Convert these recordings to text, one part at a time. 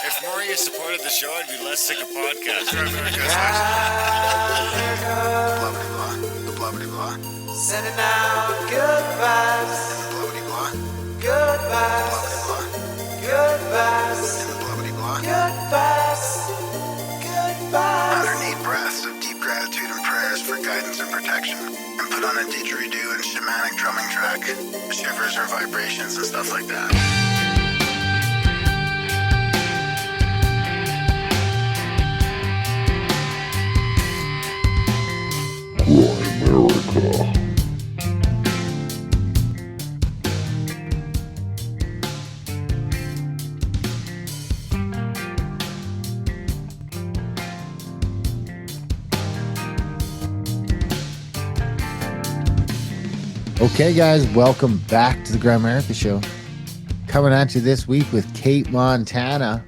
If more of you supported the show, I'd be less sick of podcasts. Blah, blah, blah, blah, blah. Sending out good vibes, Blah, blah, blah, good blah, vibes, blah, good vibes, blah, blah, blah. good vibes, good vibes. 108 breaths of deep gratitude and prayers for guidance and protection. And put on a didgeridoo and shamanic drumming track, shivers or vibrations and stuff like that. Okay, guys, welcome back to the Grimerica Show. Coming at you this week with Cate, Montana.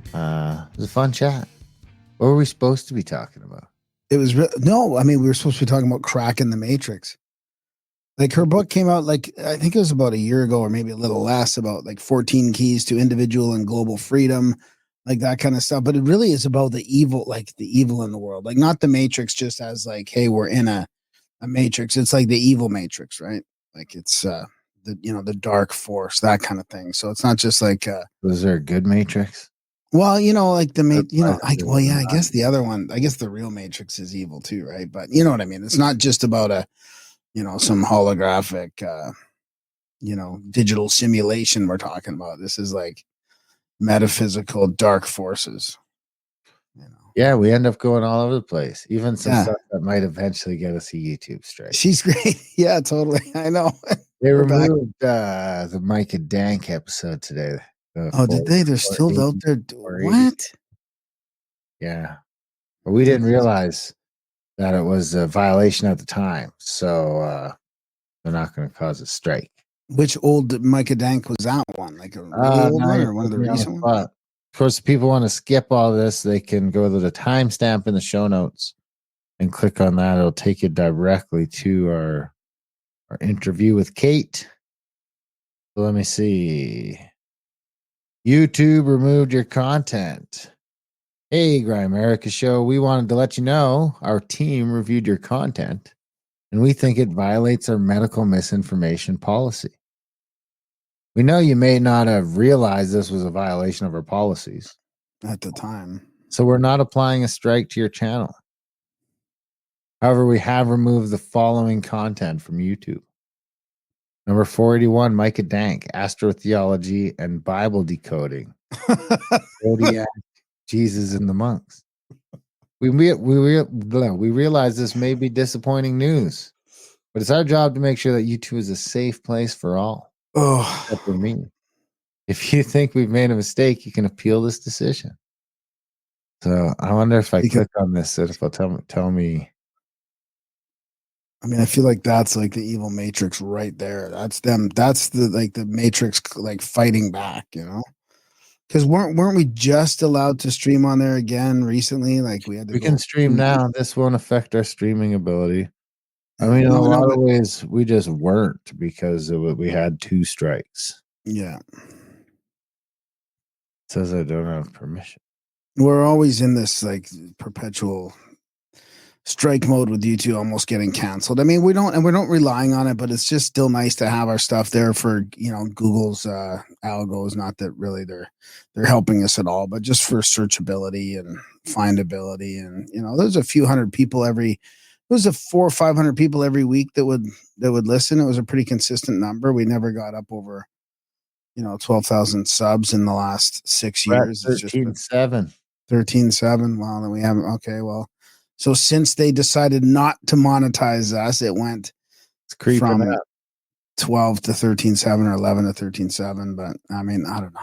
It was a fun chat. What were we supposed to be talking about? It was no, I mean, we were supposed to be talking about cracking the matrix. Like her book came out, like, I think it was about a year ago or maybe a little less, about like 14 keys to individual and global freedom, like that kind of stuff. But it really is about the evil, like the evil in the world, like not the matrix just as like, hey, we're in a matrix. It's like the evil matrix, right? Like it's the dark force, that kind of thing. So it's not just like Was there a good matrix? well, like I guess the other one, I guess the real matrix is evil too, right? But you know what I mean? It's not just about some holographic digital simulation we're talking about. This is like metaphysical dark forces. Yeah, we end up going all over the place. Even some stuff that might eventually get us a YouTube strike. She's great. Yeah, totally. I know. They removed the Micah Dank episode today. Did they? They're still out there. What? Yeah. But we didn't realize that it was a violation at the time. So they're not going to cause a strike. Which old Micah Dank was that one? Like a really old one or one of the recent ones? Of course, if people want to skip all this, they can go to the timestamp in the show notes and click on that. It'll take you directly to our interview with Cate. So let me see. YouTube removed your content. Hey, Grimerica Show. We wanted to let you know our team reviewed your content, and we think it violates our medical misinformation policy. We know you may not have realized this was a violation of our policies at the time, so we're not applying a strike to your channel. However, we have removed the following content from YouTube. Number 481, Micah Dank, Astrotheology and Bible Decoding. Zodiac, Jesus and the Monks. We realize this may be disappointing news, but it's our job to make sure that YouTube is a safe place for all. Oh, except for me. If you think we've made a mistake, you can appeal this decision. So I wonder if I click on this, it'll tell me. I mean, I feel like that's like the evil matrix right there. That's them. That's the matrix like fighting back, Because weren't we just allowed to stream on there again recently? Like we can stream now. This won't affect our streaming ability. I mean, in a lot of ways, we just weren't because we had 2 strikes. Yeah. It says I don't have permission. We're always in this like perpetual strike mode with YouTube almost getting canceled. I mean, we're not relying on it, but it's just still nice to have our stuff there for, Google's algos. Not that really they're helping us at all, but just for searchability and findability. And, there's a few hundred people it was 400 or 500 people every week that would listen. It was a pretty consistent number. We never got up over, 12,000 subs in the last 6 years. 13.7. 13.7. Wow, then we haven't. Okay, well, so since they decided not to monetize us, it went from up. 12 to 13.7 or 11 to 13.7. But I mean, I don't know.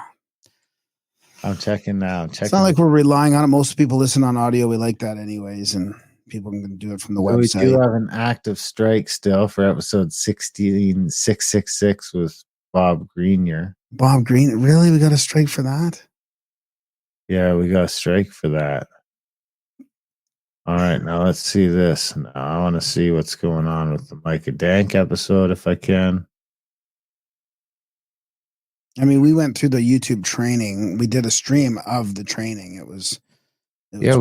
I'm checking now. It's not like we're relying on it. Most people listen on audio. We like that anyways, and people can do it from the website. We do have an active strike still for episode 16666 with Bob Greenyer. Bob Green, really? We got a strike for that? Yeah, we got a strike for that. All right, now let's see this. Now I want to see what's going on with the Micah Dank episode if I can. I mean, we went through the YouTube training. We did a stream of the training. It was Yeah,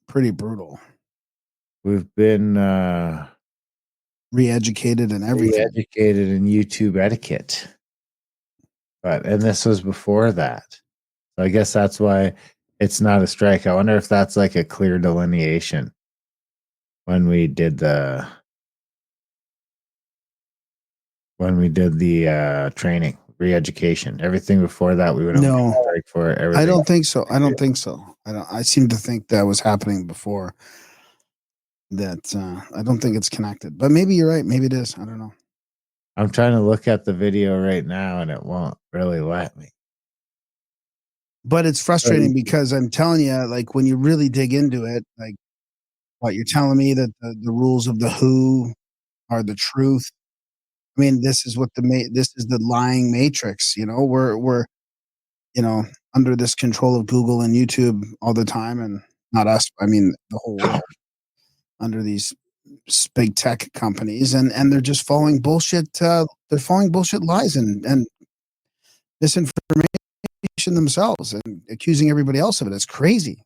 pretty brutal. we've been Re-educated and everything. educated in YouTube etiquette. And this was before that. So I guess that's why it's not a strike. I wonder if that's like a clear delineation when we did the training, re-education. Everything before that we would No. strike for everything. I don't think so. I seem to think that was happening before. That I don't think it's connected. But maybe you're right. Maybe it is. I don't know. I'm trying to look at the video right now and it won't really let me. But it's frustrating because I'm telling you, like when you really dig into it, like what you're telling me that the rules of the WHO are the truth. I mean, this is what this is the lying matrix. You know, we're under this control of Google and YouTube all the time, and not us. I mean, the whole world under these big tech companies, and they're just following bullshit. They're following bullshit lies and misinformation themselves and accusing everybody else of it. It's crazy.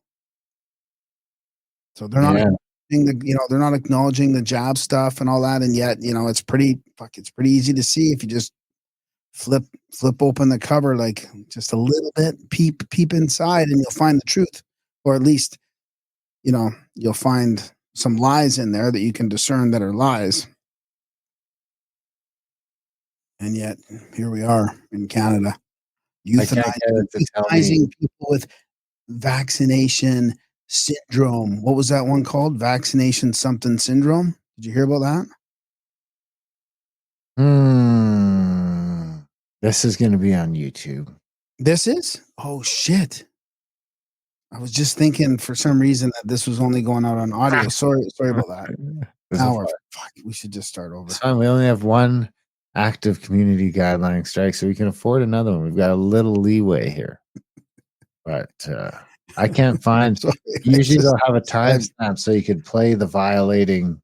So they're not they're not acknowledging the jab stuff and all that, and yet it's pretty easy to see if you just flip open the cover like just a little bit, peep inside, and you'll find the truth, or at least you'll find some lies in there that you can discern that are lies. And yet here we are in Canada, euthanizing people with vaccination syndrome. What was that one called? Vaccination something syndrome. Did you hear about that? This is going to be on YouTube. This is? Oh shit. I was just thinking for some reason that this was only going out on audio. Sorry about that. Now we should just start over. It's fine. We only have one active community guideline strike, so we can afford another one. We've got a little leeway here. But I can't find. Usually they'll have a timestamp so you could play the violation,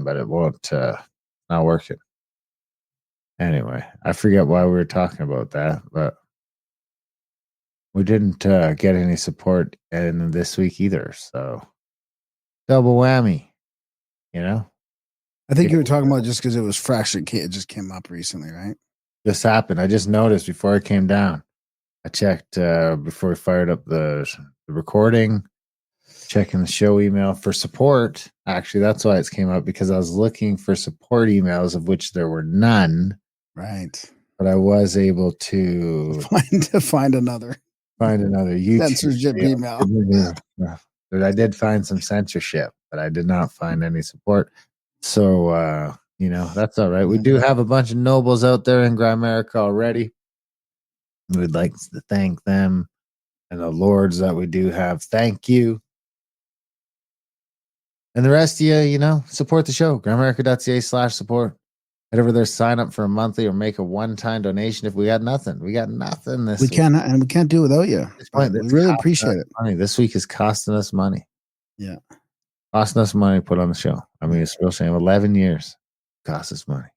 but it won't. Not working. Anyway, I forget why we were talking about that, but we didn't get any support in this week either. So double whammy, I think you were talking about just because it was fresh. It just came up recently, right? This happened. I just noticed before I came down. I checked before we fired up the recording, checking the show email for support. Actually, that's why it came up, because I was looking for support emails, of which there were none. Right. But I was able to find another YouTube censorship email. I did find some censorship, but I did not find any support. So, that's all right. We do have a bunch of nobles out there in Grimerica already. We'd like to thank them and the lords that we do have. Thank you. And the rest of you, support the show. Grimerica.ca/support. Head over there, sign up for a monthly or make a one-time donation. If we got nothing this week. We can't do it without you. We really appreciate it. Money. This week is costing us money. Yeah. Costing us money to put on the show. I mean, it's real shame. 11 years cost us money.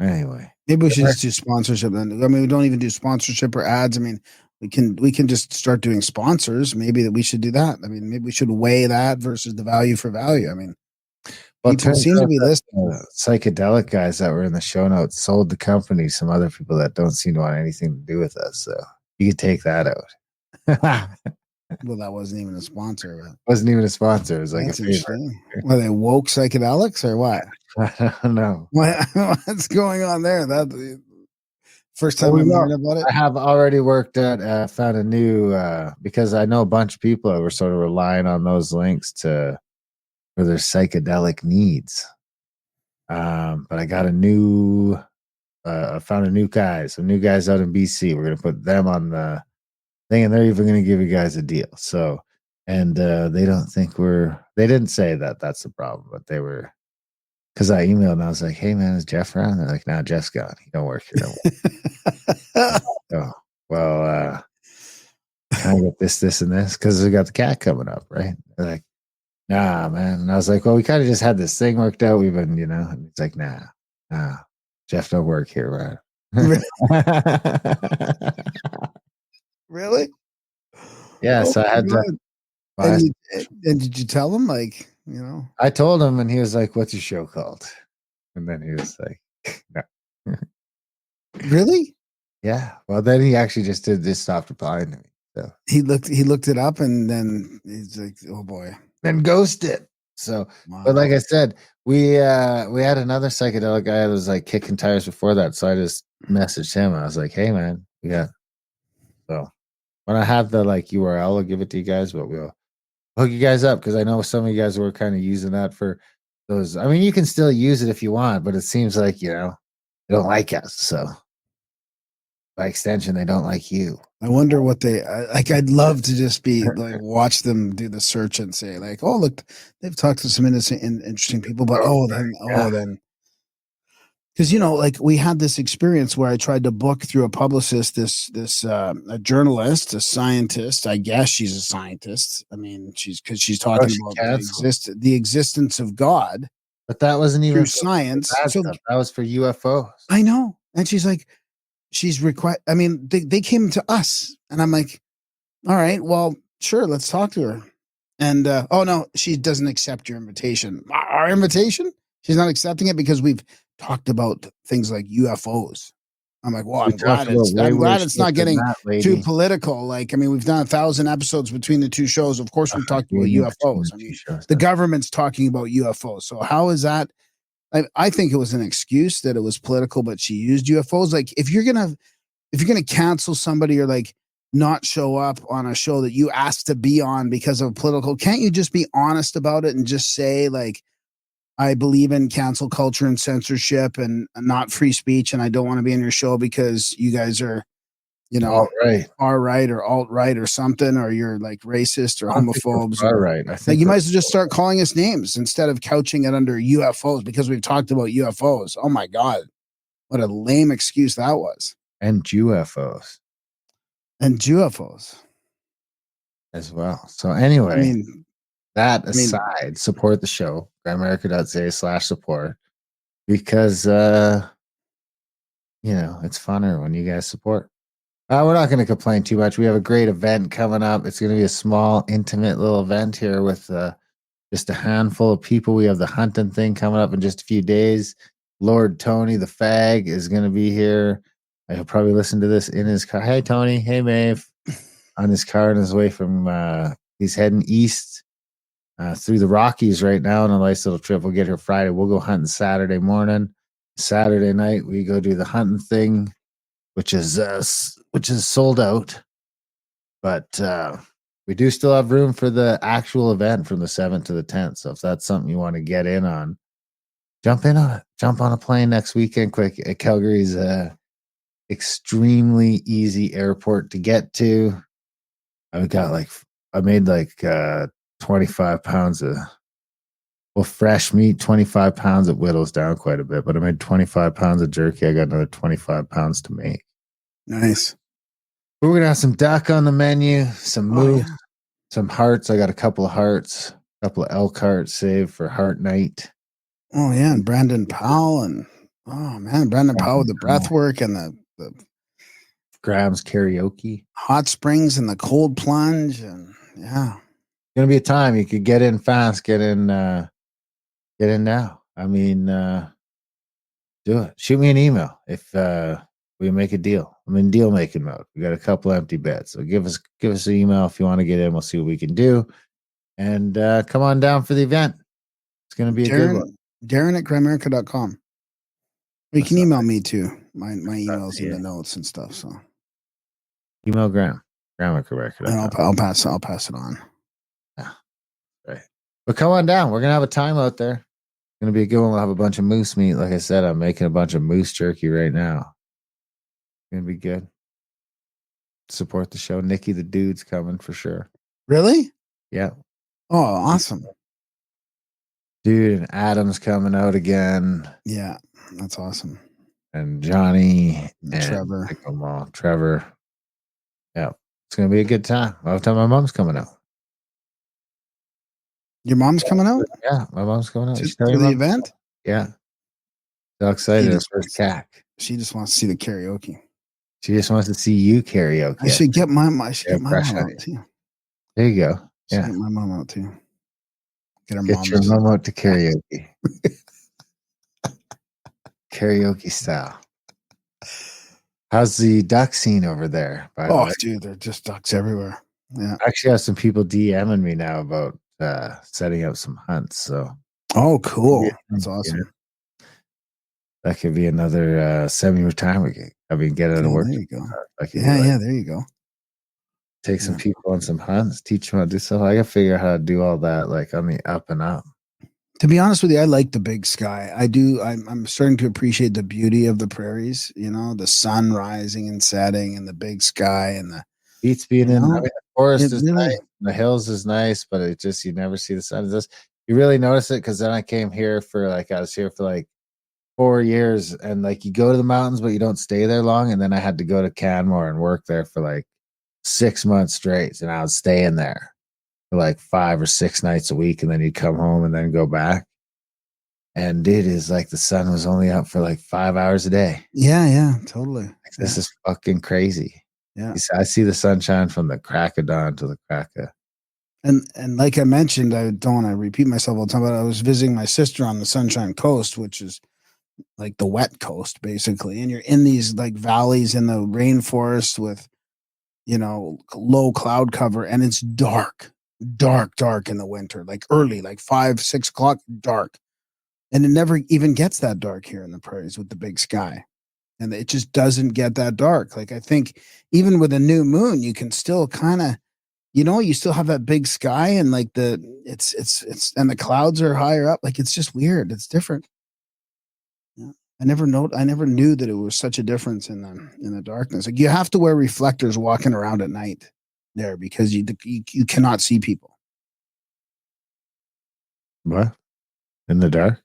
Anyway. Maybe we should just do sponsorship then. I mean, we don't even do sponsorship or ads. I mean, we can just start doing sponsors. Maybe that we should do that. I mean, maybe we should weigh that versus the value for value. I mean, people seem to be listening. Psychedelic guys that were in the show notes sold the company some other people that don't seem to want anything to do with us. So you could take that out. Well, that wasn't even a sponsor. It wasn't even a sponsor. It was like Were they woke psychedelics or what? I don't know. What's going on there? That first time I'm hearing about it. I have already worked at found a new because I know a bunch of people that were sort of relying on those links for their psychedelic needs. But I got I found some new guys out in BC. We're gonna put them on the thing, and they're even gonna give you guys a deal. So, and they don't think they didn't say that that's the problem, but they were. Because I emailed and I was like, "Hey man, is Jeff around?" They're like, "No, Jeff's gone. He don't work here no more." Well, can I get this, and this? Because we got the cat coming up, right? They're like, "Nah, man." And I was like, "Well, we kind of just had this thing worked out. We've been, And it's like, nah, Jeff don't work here, Really? man. Really? Yeah, so I my had to God. buy. And did you tell him, like, you know? I told him, and he was like, "What's your show called?" And then he was like, "No." Really? Yeah. Well, then he actually just stopped replying to me. So He looked it up, and then he's like, "Oh boy, then ghosted. So, but like wow." I said, we had another psychedelic guy that was like kicking tires before that. So I just messaged him. I was like, "Hey, man, we got." So when I have the like URL, I'll give it to you guys, but we'll hook you guys up because I know some of you guys were kind of using that for those. I mean, you can still use it if you want, but it seems like they don't like us. So by extension, they don't like you. I wonder what like. I'd love to just be like, watch them do the search and say, like, "Oh, look, they've talked to some interesting people," but Yeah. then, because like we had this experience where I tried to book through a publicist this a journalist, a scientist. I guess she's a scientist. I mean, she's Oh, talking she about canceled. the existence of God But that wasn't even through for science. bad So stuff. That was for UFOs. I know, and she's like, I mean, they came to us, and I'm like, all right, well, sure, let's talk to her. And oh no, she doesn't accept your invitation. Our invitation? She's not accepting it because we've talked about things like UFOs. I'm like, well, We talked about way I'm glad worse it's shit not than getting that, too lady. political. Like, I mean, we've done 1,000 episodes between the two shows. Of course, we've talked about Between UFOs. the I two mean, shows. the government's talking about UFOs. So how is that? I think it was an excuse that it was political, but she used UFOs. Like, if you're gonna cancel somebody or like not show up on a show that you asked to be on because of political, can't you just be honest about it and just say, like, I believe in cancel culture and censorship and not free speech, and I don't want to be in your show because you guys are, All right. far right or alt right or something, or you're like racist or I don't think we're homophobes, far or right. I like think you we're might as well just start calling us names instead of couching it under UFOs because we've talked about UFOs. Oh my God, what a lame excuse that was. and UFOs And UFOs. as well. So I anyway, mean, that I mean, aside, support the show, grimerica.ca/support, because it's funner when you guys support. We're not going to complain too much. We have a great event coming up. It's going to be a small, intimate little event here with just a handful of people. We have the hunting thing coming up in just a few days. Lord Tony the Fag is going to be here. He'll probably listen to this in his car. Hey, Tony. Hey, Maeve. On his car on his way from, he's heading east through the Rockies right now on a nice little trip. We'll get here Friday. We'll go hunting Saturday morning. Saturday night, we go do the hunting thing, which is sold out. But we do still have room for the actual event from the 7th to the 10th. So if that's something you want to get in on, jump in on it. Jump on a plane next weekend quick. Calgary's extremely easy airport to get to. I made like 25 pounds of fresh meat. 25 pounds. It whittles down quite a bit, but I made 25 pounds of jerky. I got another 25 pounds to make. nice. We're gonna have some duck on the menu, some moose, some hearts. I got a couple of hearts, a couple of elk hearts saved for heart night. Oh yeah, and Brandon Powell and Brandon Powell with the breath work and the Graham's karaoke. hot springs and the cold plunge and yeah. Gonna be a time you could get in fast, get in now. I mean, do it. Shoot me an email if we make a deal. I'm in deal making mode. We got a couple empty beds. So give us an email if you want to get in. We'll see what we can do. And come on down for the event. It's gonna be a good one. Darren at grimerica.com. Or you can That's email me too. My email's in the notes and stuff. So email Graham at correct. and I'll pass it on. Yeah, right. But come on down. We're gonna have a time out there. It's gonna be a good one. We'll have a bunch of moose meat. Like I said, I'm making a bunch of moose jerky right now. It's gonna be good. Support the show. Nikki the Dude's coming for sure. Really? Yeah. Oh, awesome. Dude, and Adam's coming out again. Yeah, that's awesome. And Johnny and Trevor. Yeah. It's gonna be a good time. By the time my mom's coming out. Your mom's coming out? Yeah, my mom's coming out. To the event? Yeah. So excited She her just first wants- cack. She just wants to see the karaoke. She just wants to see you karaoke. I should get my I should Yeah, get my fresh mom on out too. There you go. Should Yeah. get my mom out too. Get her Get your mom's. mom out to karaoke. Karaoke style. How's the duck scene over there, by the Oh, way? dude, they're just ducks everywhere. Yeah. I actually have some people DMing me now about setting up some hunts. So Oh, cool. Yeah. That's awesome. that could be another semi-retirement gig. I mean, get out of Yeah, work. there you go. I could Yeah, yeah, there you go. take some Yeah. people on some hunts, teach them how to do stuff. I gotta figure out how to do all that, like on the up and up. To be honest with you, I like the big sky. I do. I'm starting to appreciate the beauty of the prairies. You know, the sun rising and setting, and the big sky, and the Beats being You in. I know, mean, the forest it is really. nice, and the hills is nice, but it just you never see the sun. It's just you really notice it because then I came here for I was here for like 4 years, and like you go to the mountains, but you don't stay there long. And then I had to go to Canmore and work there for like 6 months straight, and I was staying there for like 5 or 6 nights a week, and then you'd come home and then go back. And it is like the sun was only up for like 5 hours a day. Yeah, yeah, totally. Like, this is fucking crazy. Yeah. I see the sunshine from the crack of dawn to the crack of. And like I mentioned, I don't want to repeat myself all the time, but I was visiting my sister on the Sunshine Coast, which is like the wet coast, basically. And you're in these like valleys in the rainforest with, low cloud cover, and it's dark, dark in the winter, like early, like 5, 6 o'clock, dark. And it never even gets that dark here in the prairies with the big sky. And it just doesn't get that dark. Like I think even with a new moon, you can still kind of, you still have that big sky and like it's and the clouds are higher up. Like it's just weird. It's different. Yeah. I never knew that it was such a difference in the darkness. Like you have to wear reflectors walking around at night there because you cannot see people. What? In the dark?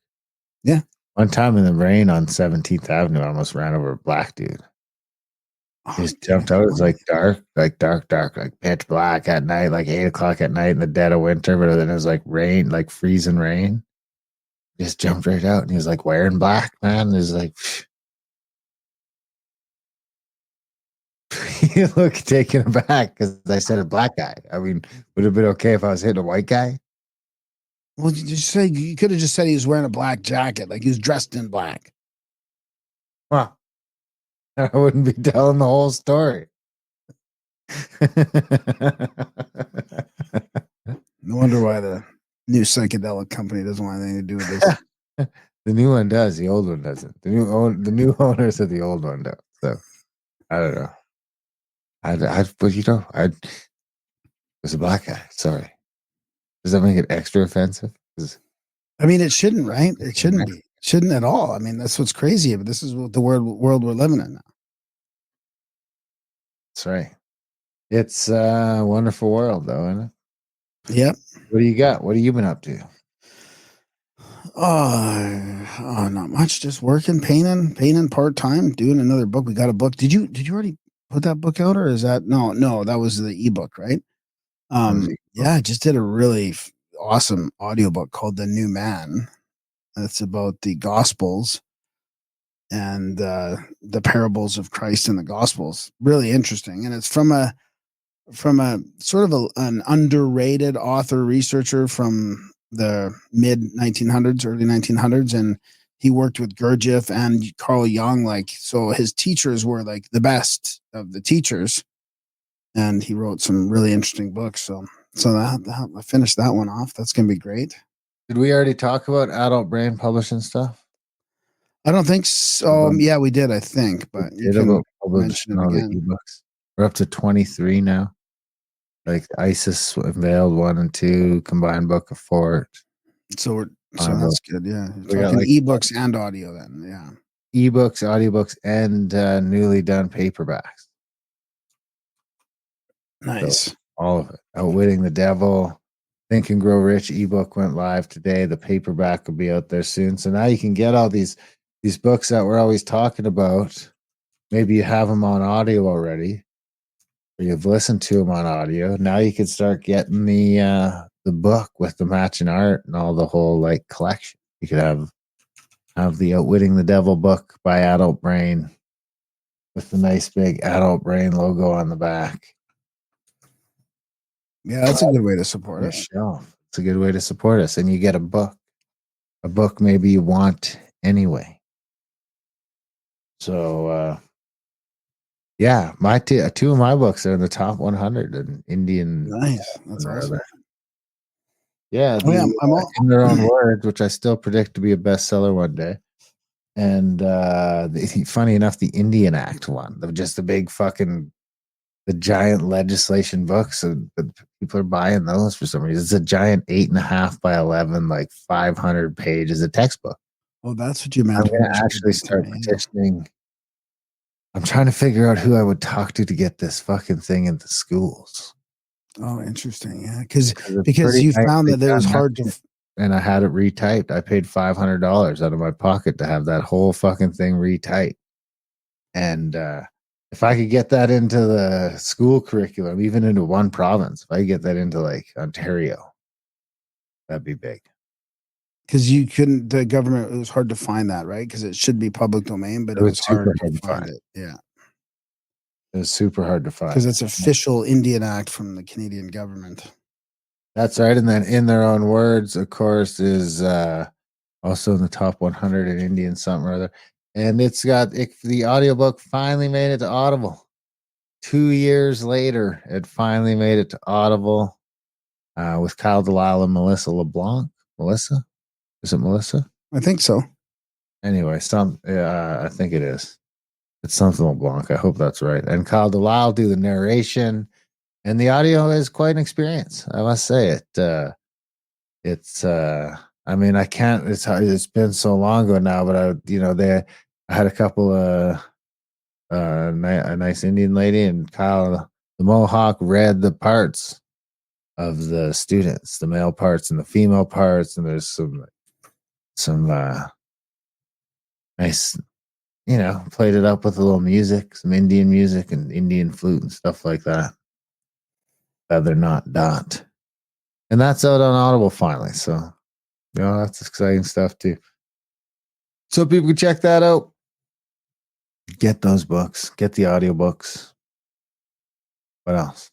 Yeah. One time in the rain on 17th Avenue, I almost ran over a black dude. He just jumped out. It was like dark, like pitch black at night, like 8 o'clock at night in the dead of winter. But then it was like rain, like freezing rain. He just jumped right out, and he was like wearing black, man. He was like, you look taken aback because I said a black guy. I mean, would it have been okay if I was hitting a white guy? Well, you could have just said he was wearing a black jacket, like he was dressed in black. Well, I wouldn't be telling the whole story. No wonder why the new psychedelic company doesn't want anything to do with this. The new one does. The old one doesn't. The new owners of the old one don't. So I don't know. I was a black guy. Sorry. Does that make it extra offensive? I mean, it shouldn't, right? It shouldn't be. It shouldn't at all. I mean, that's what's crazy. But this is what the world we're living in now. That's right. It's a wonderful world, though, isn't it? Yep. What do you got? What have you been up to? Oh, not much. Just working, painting part time, doing another book. We got a book. Did you already put that book out, or is that no? That was the ebook, right? Yeah, I just did a really awesome audiobook called The New Man. It's about the Gospels and the parables of Christ in the Gospels. Really interesting, and it's from a sort of an underrated author researcher from the mid 1900s, early 1900s, and he worked with Gurdjieff and Carl Jung. Like, so his teachers were like the best of the teachers, and he wrote some really interesting books. So that I finished that one off. That's gonna be great. Did we already talk about adult brain publishing stuff? I don't think so. Yeah, we did, I think, but you can mention it again. Ebooks. We're up to 23 now. Like ISIS Unveiled 1 and 2, combined book of 4. So that's good. Yeah, We got talking like ebooks and audio. Then, yeah, ebooks, audiobooks, and newly done paperbacks. nice. So all of it. Outwitting the Devil, Think and Grow Rich ebook went live today. The paperback will be out there soon. So now you can get all these books that we're always talking about. Maybe you have them on audio already, or you've listened to them on audio. Now you can start getting the book with the matching art and all the whole like collection. You could have Have the Outwitting the Devil book by Adult Brain with the nice big Adult Brain logo on the back. Yeah, that's a good way to support Your it. shelf. It's a good way to support us, and you get a book maybe you want anyway. So yeah, my two of my books are in the top 100 in Indian. Nice. That's awesome. Yeah, Oh, yeah, I'm all, In Their Own Words, which I still predict to be a bestseller one day. And funny enough, the Indian Act one, just the big fucking the giant legislation books. So people are buying those for some reason. It's a giant 8.5 by 11, like 500 pages of textbook. oh, that's what you meant. I'm going to actually start petitioning. I'm trying to figure out who I would talk to get this fucking thing into schools. Oh, interesting. Yeah, because pretty you nicely found that it was done. hard to. And I had it retyped. I paid $500 out of my pocket to have that whole fucking thing retyped. And if I could get that into the school curriculum, even into one province, if I could get that into like Ontario, that'd be big. Because you couldn't, the government, it was hard to find that, right? Because it should be public domain, but it was hard to find it. Yeah. It was super hard to find. Because it's official Indian Act from the Canadian government. That's right. And then In Their Own Words, of course, is also in the top 100 in Indian something or other. And it's got the audiobook finally made it to Audible. 2 years later, it finally made it to Audible with Kyle Delisle and Melissa LeBlanc. Melissa? Is it Melissa? I think so. Anyway, I think it is. It's something LeBlanc. I hope that's right. And Kyle Delisle do the narration. And the audio is quite an experience. I must say it. I mean, I can't. It's been so long ago now, but I had a couple of a nice Indian lady and Kyle the Mohawk read the parts of the students, the male parts and the female parts, and there's some nice, played it up with a little music, some Indian music and Indian flute and stuff like that. Feather Not Dot. And that's out on Audible finally. So, that's exciting stuff too. So people can check that out. Get those books. Get the audiobooks. What else?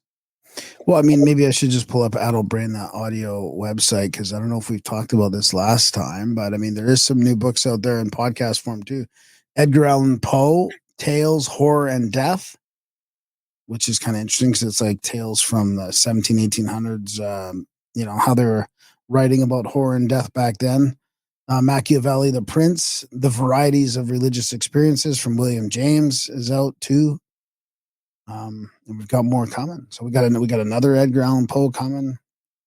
Well, I mean, maybe I should just pull up Adult Brain, that audio website, because I don't know if we've talked about this last time, but I mean, there is some new books out there in podcast form too. Edgar Allan Poe, Tales, Horror, and Death, which is kind of interesting because it's like tales from the 1800s, how they were writing about horror and death back then. Machiavelli, the Prince, The Varieties of Religious Experiences from William James is out too. And we've got more coming. So we got another Edgar Allan Poe coming,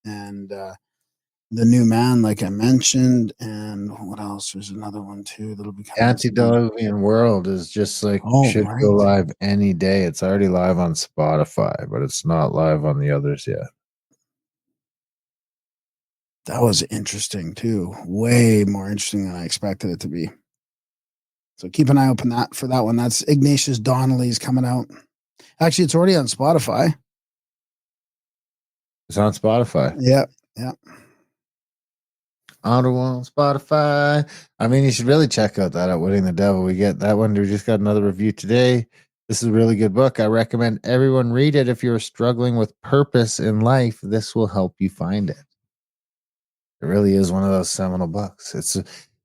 and The New Man, like I mentioned, and what else? There's another one too that'll be coming. Antediluvian World is just like should go live any day. It's already live on Spotify, but it's not live on the others yet. That was interesting too. Way more interesting than I expected it to be. So keep an eye open for that one. That's Ignatius Donnelly's coming out. Actually, it's already on Spotify. It's on Spotify. Yeah. Audible on Spotify. I mean, you should really check out that Outwitting the Devil. We get that one. We just got another review today. This is a really good book. I recommend everyone read it. If you're struggling with purpose in life, this will help you find it. It really is one of those seminal books. It's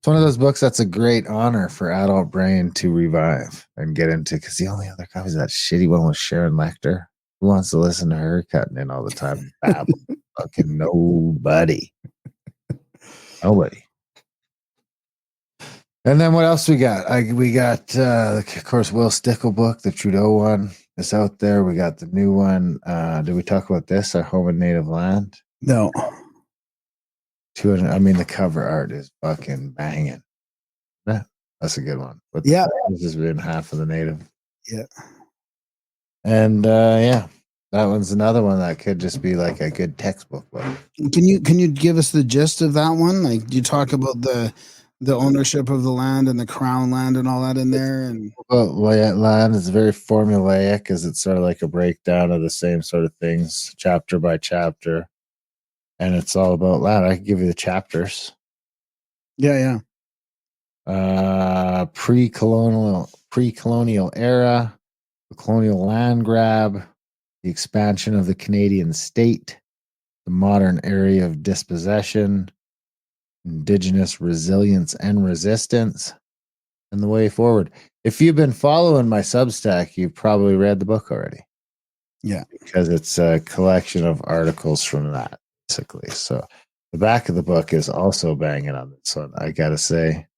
one of those books that's a great honor for Adult Brain to revive and get into, because the only other copy is that shitty one with Sharon Lecter. Who wants to listen to her cutting in all the time? Fucking nobody. Nobody. And then what else we got? We got, of course, Will Stickle book, the Trudeau one is out there. We got the new one. Did we talk about this? Our Home and Native Land? No. The cover art is fucking banging. Yeah, that's a good one. But yeah, this has been half of the native. Yeah. And that one's another one that could just be like a good textbook book. Can you give us the gist of that one? Like, do you talk about the ownership of the land and the crown land and all that in there? And land is very formulaic, as it's sort of like a breakdown of the same sort of things, chapter by chapter. And it's all about land. I can give you the chapters. Yeah. pre-colonial era, the colonial land grab, the expansion of the Canadian state, the modern area of dispossession, Indigenous resilience and resistance, and the way forward. If you've been following my Substack, you've probably read the book already. Yeah. Because it's a collection of articles from that, basically. So the back of the book is also banging on this one, I gotta say.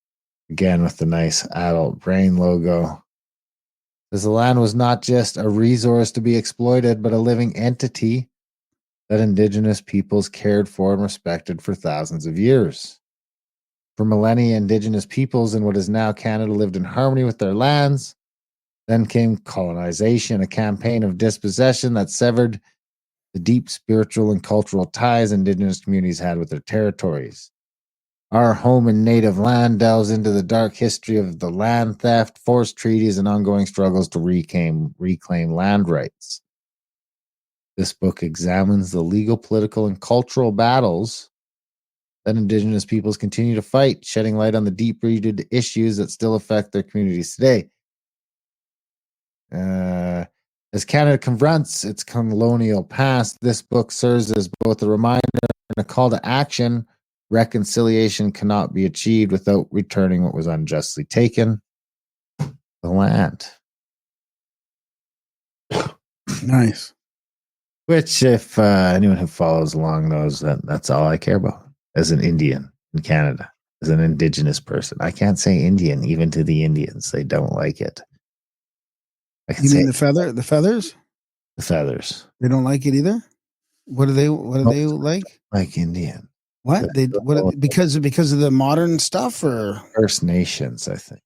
Again, with the nice adult brain logo. Because the land was not just a resource to be exploited, but a living entity that Indigenous peoples cared for and respected for thousands of years. For millennia, Indigenous peoples in what is now Canada lived in harmony with their lands. Then came colonization, a campaign of dispossession that severed the deep spiritual and cultural ties Indigenous communities had with their territories. Our home and native land delves into the dark history of the land theft, forced treaties, and ongoing struggles to reclaim land rights. This book examines the legal, political, and cultural battles that Indigenous peoples continue to fight, shedding light on the deep-rooted issues that still affect their communities today. As Canada confronts its colonial past, this book serves as both a reminder and a call to action. Reconciliation cannot be achieved without returning what was unjustly taken, the land. Nice. Which, if anyone who follows along knows, that's all I care about as an Indian in Canada, as an Indigenous person. I can't say Indian even to the Indians; they don't like it. I can You say mean the feathers? the feathers, They don't like it either. What do they like? like Indian. What because of the modern stuff, or First Nations, I think.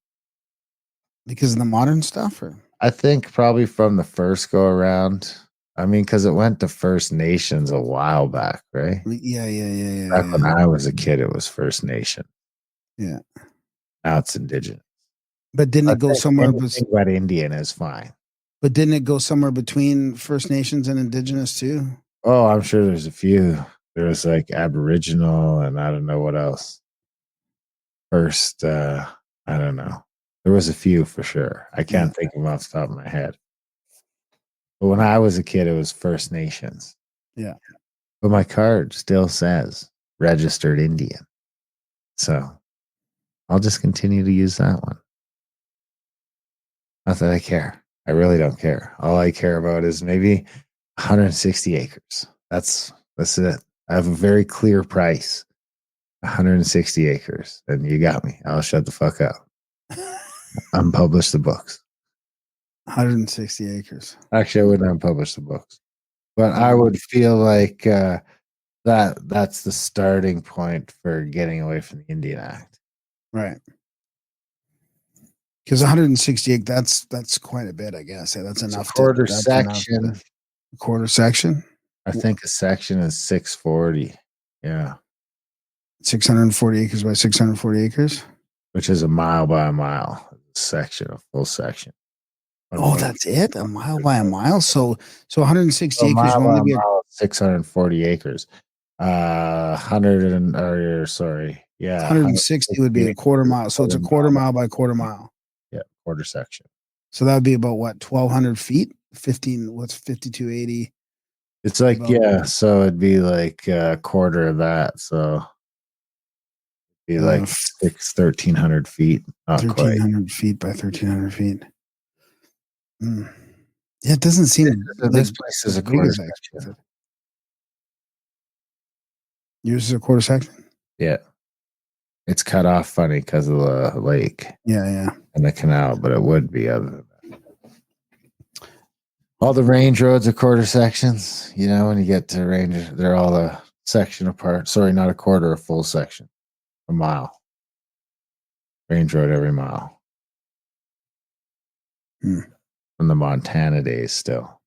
because of the modern stuff, or I think probably from the first go around. I mean, because it went to First Nations a while back, right? yeah. Back when I was a kid, it was First Nation. Yeah. Now it's Indigenous. But didn't it go somewhere? Anything but Indian is fine. But didn't it go somewhere between First Nations and Indigenous too? Oh, I'm sure there's a few. There was like Aboriginal and I don't know what else. First, I don't know. There was a few for sure. I can't think of them off the top of my head. But when I was a kid, it was First Nations. Yeah. But my card still says registered Indian. So I'll just continue to use that one. Not that I care. I really don't care. All I care about is maybe 160 acres. That's it. I have a very clear price. 160 acres. And you got me. I'll shut the fuck up. Unpublish the books. 160 acres. Actually, I wouldn't unpublish the books. But I would feel like that's the starting point for getting away from the Indian Act. Right. Because 168, that's quite a bit, I guess. Yeah, that's enough. Quarter section. Quarter section. I think a section is 640. Yeah. 640 acres by 640 acres. Which is a mile by a mile section, a full section. Oh, that's it? A mile by a mile? So 160 acres would only be 640 acres. 160 would be a quarter mile. So it's a quarter mile by quarter mile. Yeah, quarter section. So that would be about what, 1,200 feet? 5280. It's like, so it'd be like a quarter of that. So it'd be like 1,300 feet. Not 1,300 feet by 1,300 feet. Yeah, it doesn't seem this place is a quarter section. Yours is a quarter section? Yeah. It's cut off funny because of the lake. Yeah. And the canal, but it would be other than that. All the range roads are quarter sections. You know, when you get to range, they're all a section apart. Sorry, not a quarter, a full section. A mile. Range road every mile. From the Montana days still.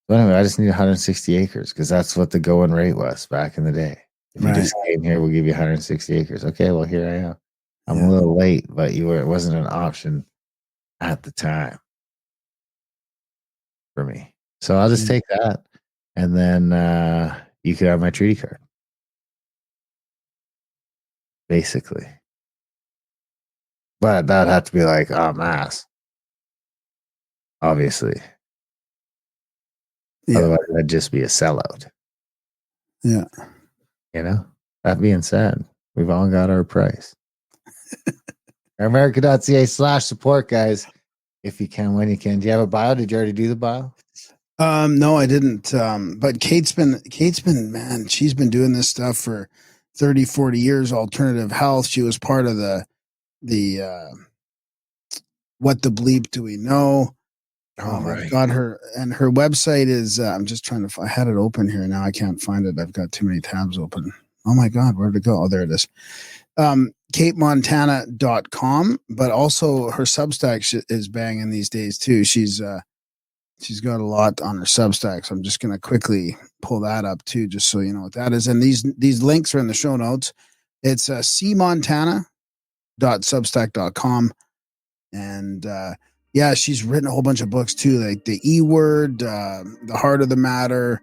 But anyway, I just need 160 acres because that's what the going rate was back in the day. If you just came here, we'll give you 160 acres. Okay, well, here I am. I'm a little late, but it wasn't an option at the time for me. So I'll just take that. And then you could have my treaty card. Basically. But that'd have to be like en masse, obviously. Yeah. Otherwise, that'd just be a sellout. Yeah. You know? That being said, we've all got our price. America.ca/support, guys. If you can, when you can. Do you have a bio? Did you already do the bio? No, I didn't. But Kate's been, man, she's been doing this stuff for 30, 40 years, alternative health. She was part of the What the Bleep Do We Know? I've got her, and her website is, I'm just trying to, I had it open here. Now I can't find it. I've got too many tabs open. Oh my God, where did it go? Oh, there it is. CateMontana.com, but also her Substack is banging these days too. She's got a lot on her Substack, so I'm just gonna quickly pull that up too, just so you know what that is. And these links are in the show notes. It's cmontana.substack.com, and yeah, she's written a whole bunch of books too, like the E Word, the Heart of the Matter,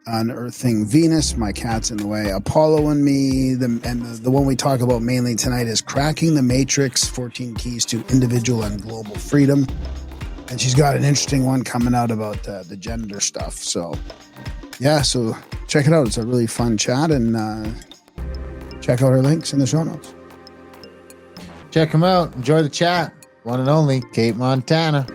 Unearthing Venus, My Cat's in the Way, Apollo and Me, the one we talk about mainly tonight is Cracking the Matrix, 14 Keys to Individual and Global Freedom. And she's got an interesting one coming out about the gender stuff. So, yeah, so check it out. It's a really fun chat, and check out her links in the show notes. Check them out. Enjoy the chat. One and only Cate Montana.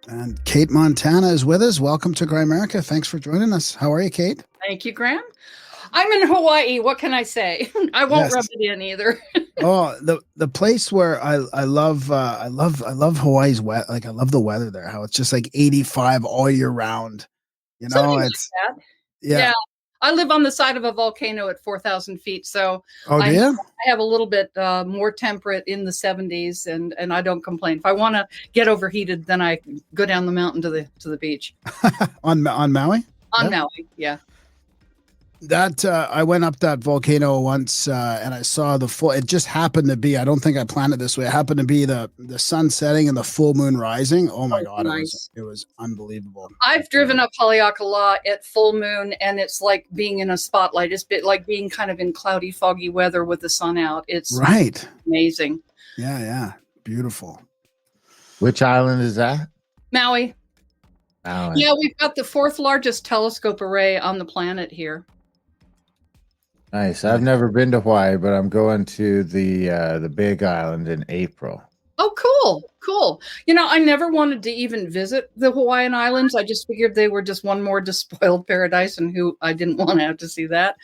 And Cate Montana is with us. Welcome to Grimerica. Thanks for joining us. How are you, Kate? Thank you, Graham. I'm in Hawaii. What can I say? I won't Yes. rub it in either. Oh, the place where I love Hawaii's wet. Like I love the weather there. How it's just like 85 all year round. You know, Something like it's that. yeah. Yeah. I live on the side of a volcano at 4,000 feet, so Oh, do you? I have a little bit more temperate in the 70s, and I don't complain. If I want to get overheated, then I go down the mountain to the beach on Maui? on Yeah. Maui. Yeah. That I went up that volcano once, and I saw the full. It just happened to be. I don't think I planned it this way. It happened to be the sun setting and the full moon rising. Oh my God, nice. it was unbelievable. I've driven up Haleakala at full moon, and it's like being in a spotlight. It's like being kind of in cloudy, foggy weather with the sun out. It's Right. amazing. Yeah. Beautiful. Which island is that? Maui. Maui. Yeah, we've got the 4th largest telescope array on the planet here. Nice. I've never been to Hawaii, but I'm going to the Big Island in April. Oh, cool. You know, I never wanted to even visit the Hawaiian Islands. I just figured they were just one more despoiled paradise, and who I didn't want to have to see that.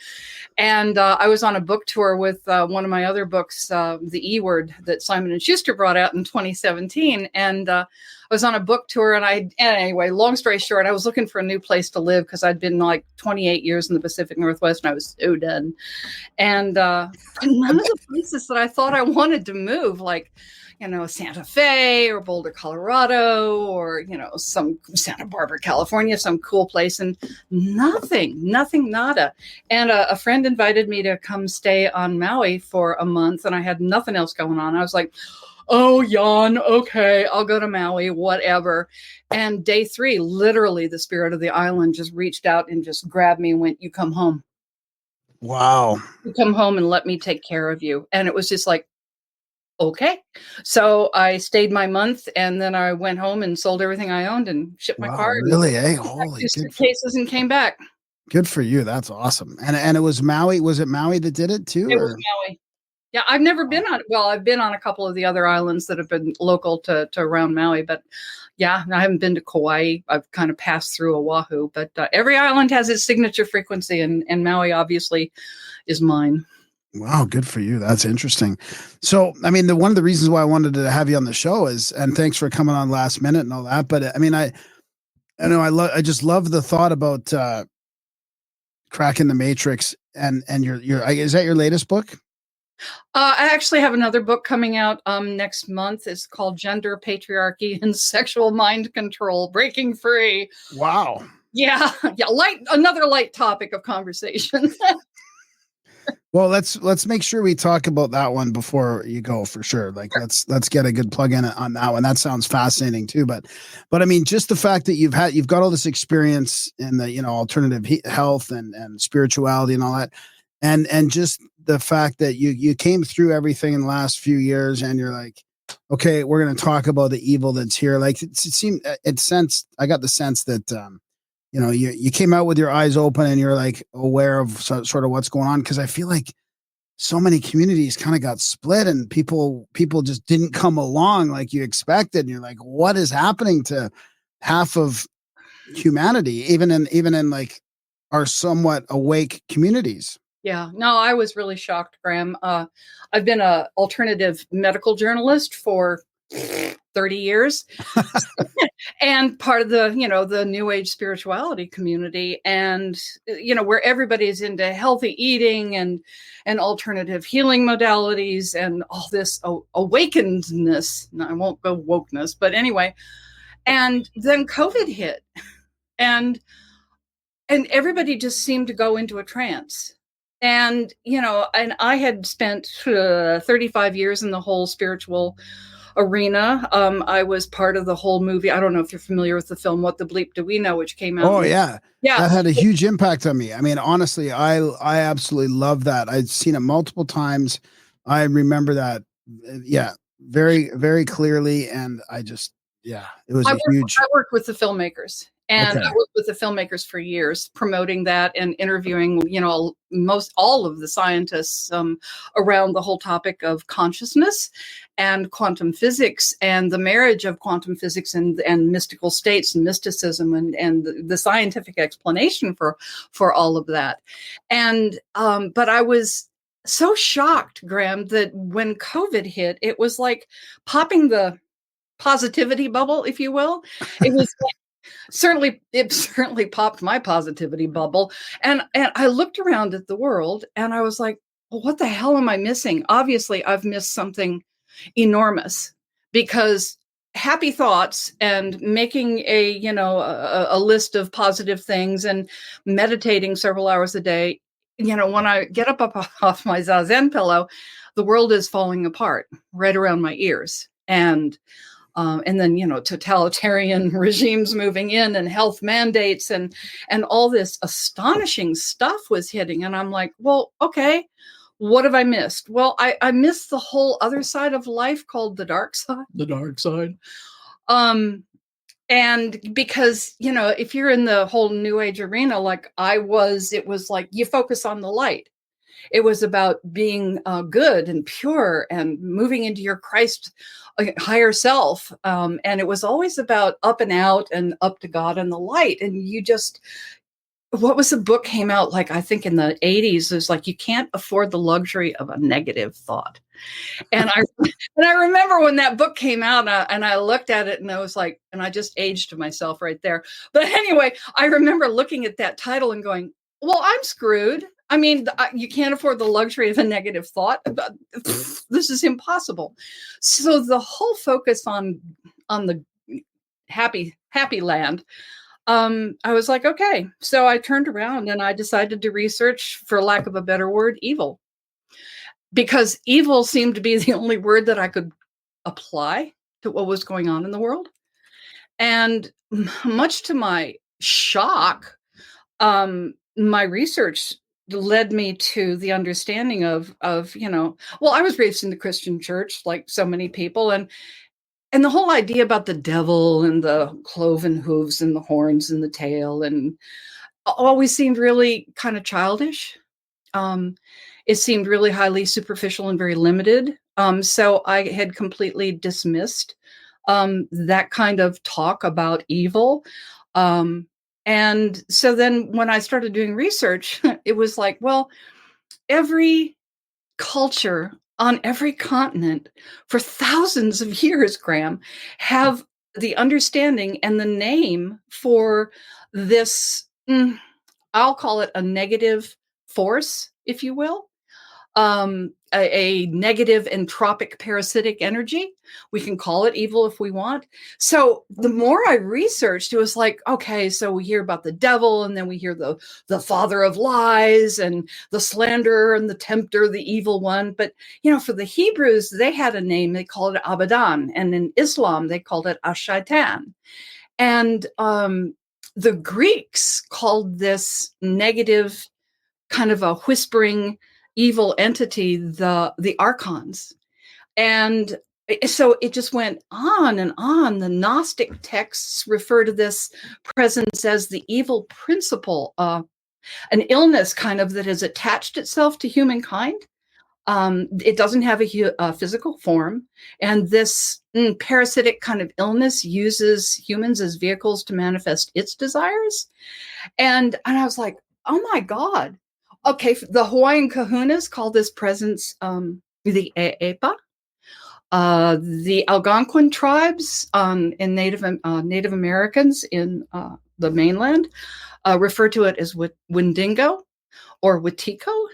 And I was on a book tour with one of my other books, The E Word, that Simon & Schuster brought out in 2017. And I was on a book tour, and anyway, long story short, I was looking for a new place to live because I'd been like 28 years in the Pacific Northwest, and I was so done. And none of the places that I thought I wanted to move, like, you know, Santa Fe or Boulder, Colorado, or, you know, some Santa Barbara, California, some cool place, and nothing, nada. And a friend invited me to come stay on Maui for a month, and I had nothing else going on. I was like, oh, Jan, okay, I'll go to Maui, whatever. And day 3, literally the spirit of the island just reached out and just grabbed me and went, you come home. Wow. You come home and let me take care of you. And it was just like, Okay. So I stayed my month, and then I went home and sold everything I owned and shipped my Wow, car and really? Hey, packed holy 2 good. suitcases and came back. Good for you. That's awesome. And it was Maui. Was it Maui that did it too? It was Or Maui. Yeah, I've never been on, well, I've been on a couple of the other islands that have been local to around Maui, but yeah, I haven't been to Kauai. I've kind of passed through Oahu, but every island has its signature frequency, and Maui obviously is mine. wow, good for you. That's interesting. So, I mean, the one of the reasons why I wanted to have you on the show is, and thanks for coming on last minute and all that. But I mean, I know I just love the thought about cracking the matrix and is that your latest book? I actually have another book coming out next month. It's called Gender, Patriarchy, and Sexual Mind Control: Breaking Free. Wow. Yeah, yeah, another light topic of conversation. Well, let's make sure we talk about that one before you go for sure. Like let's get a good plug in on that one. That sounds fascinating too. But I mean, just the fact that you've got all this experience in the alternative health and spirituality and all that, and just the fact that you came through everything in the last few years, and you're like, okay, we're going to talk about the evil that's here. Like it seemed, I got the sense that you came out with your eyes open and you're like aware of sort of what's going on. Cause I feel like so many communities kind of got split and people just didn't come along like you expected. And you're like, what is happening to half of humanity, even in like our somewhat awake communities? Yeah, no, I was really shocked, Graham. I've been a alternative medical journalist for 30 years and part of the new age spirituality community, and where everybody is into healthy eating and alternative healing modalities and all this awakenedness. No, I won't go wokeness, but anyway. And then COVID hit, and everybody just seemed to go into a trance. And I had spent 35 years in the whole spiritual arena. I was part of the whole movie. I don't know if you're familiar with the film What the Bleep Do We Know, which came out. Oh yeah. Yeah. That had a huge impact on me. I mean, honestly, I absolutely love that. I've seen it multiple times. I remember that, yeah, very, very clearly. And it was huge. I worked with the filmmakers. And Okay. I worked with the filmmakers for years, promoting that and interviewing, most all of the scientists around the whole topic of consciousness and quantum physics and the marriage of quantum physics and mystical states and mysticism and the scientific explanation for all of that. And but I was so shocked, Graham, that when COVID hit, it was like popping the positivity bubble, if you will. It was it certainly popped my positivity bubble. And I looked around at the world and I was like, well, what the hell am I missing? Obviously, I've missed something enormous, because happy thoughts and making a list of positive things and meditating several hours a day, when I get up off my zazen pillow, the world is falling apart right around my ears. And then, totalitarian regimes moving in and health mandates and all this astonishing stuff was hitting. And I'm like, well, okay, what have I missed? Well, I missed the whole other side of life called the dark side. The dark side. And because, if you're in the whole new age arena, like I was, it was like you focus on the light. It was about being good and pure and moving into your Christ higher self. And it was always about up and out and up to God and the light. And what was the book came out like, I think in the 80s, it was like, you can't afford the luxury of a negative thought. And I remember when that book came out and I looked at it and I was like, and I just aged myself right there. But anyway, I remember looking at that title and going, well, I'm screwed. I mean, you can't afford the luxury of a negative thought. This is impossible. So the whole focus on the happy land, I was like, okay. So I turned around and I decided to research, for lack of a better word, evil. Because evil seemed to be the only word that I could apply to what was going on in the world. And much to my shock, my research led me to the understanding of well, I was raised in the Christian church like so many people, and the whole idea about the devil and the cloven hooves and the horns and the tail and always seemed really kind of childish. Um, it seemed really highly superficial and very limited. So I had completely dismissed that kind of talk about evil. Um, and so then when I started doing research, it was like, well, every culture on every continent for thousands of years, Graham, have the understanding and the name for this. I'll call it a negative force, if you will, a negative entropic parasitic energy. We can call it evil if we want. So the more I researched, it was like, okay, so we hear about the devil, and then we hear the father of lies and the slanderer and the tempter, the evil one. But for the Hebrews, they had a name. They called it Abadan, and in Islam, they called it Ashaitan. And the Greeks called this negative, kind of a whispering evil entity, the archons. And so it just went on and on. The Gnostic texts refer to this presence as the evil principle, an illness kind of that has attached itself to humankind. It doesn't have a physical form, and this parasitic kind of illness uses humans as vehicles to manifest its desires. And I was like, oh my God. Okay, the Hawaiian kahunas call this presence the Epa. The Algonquin tribes in Native Americans in the mainland refer to it as Wendigo or Wetiko.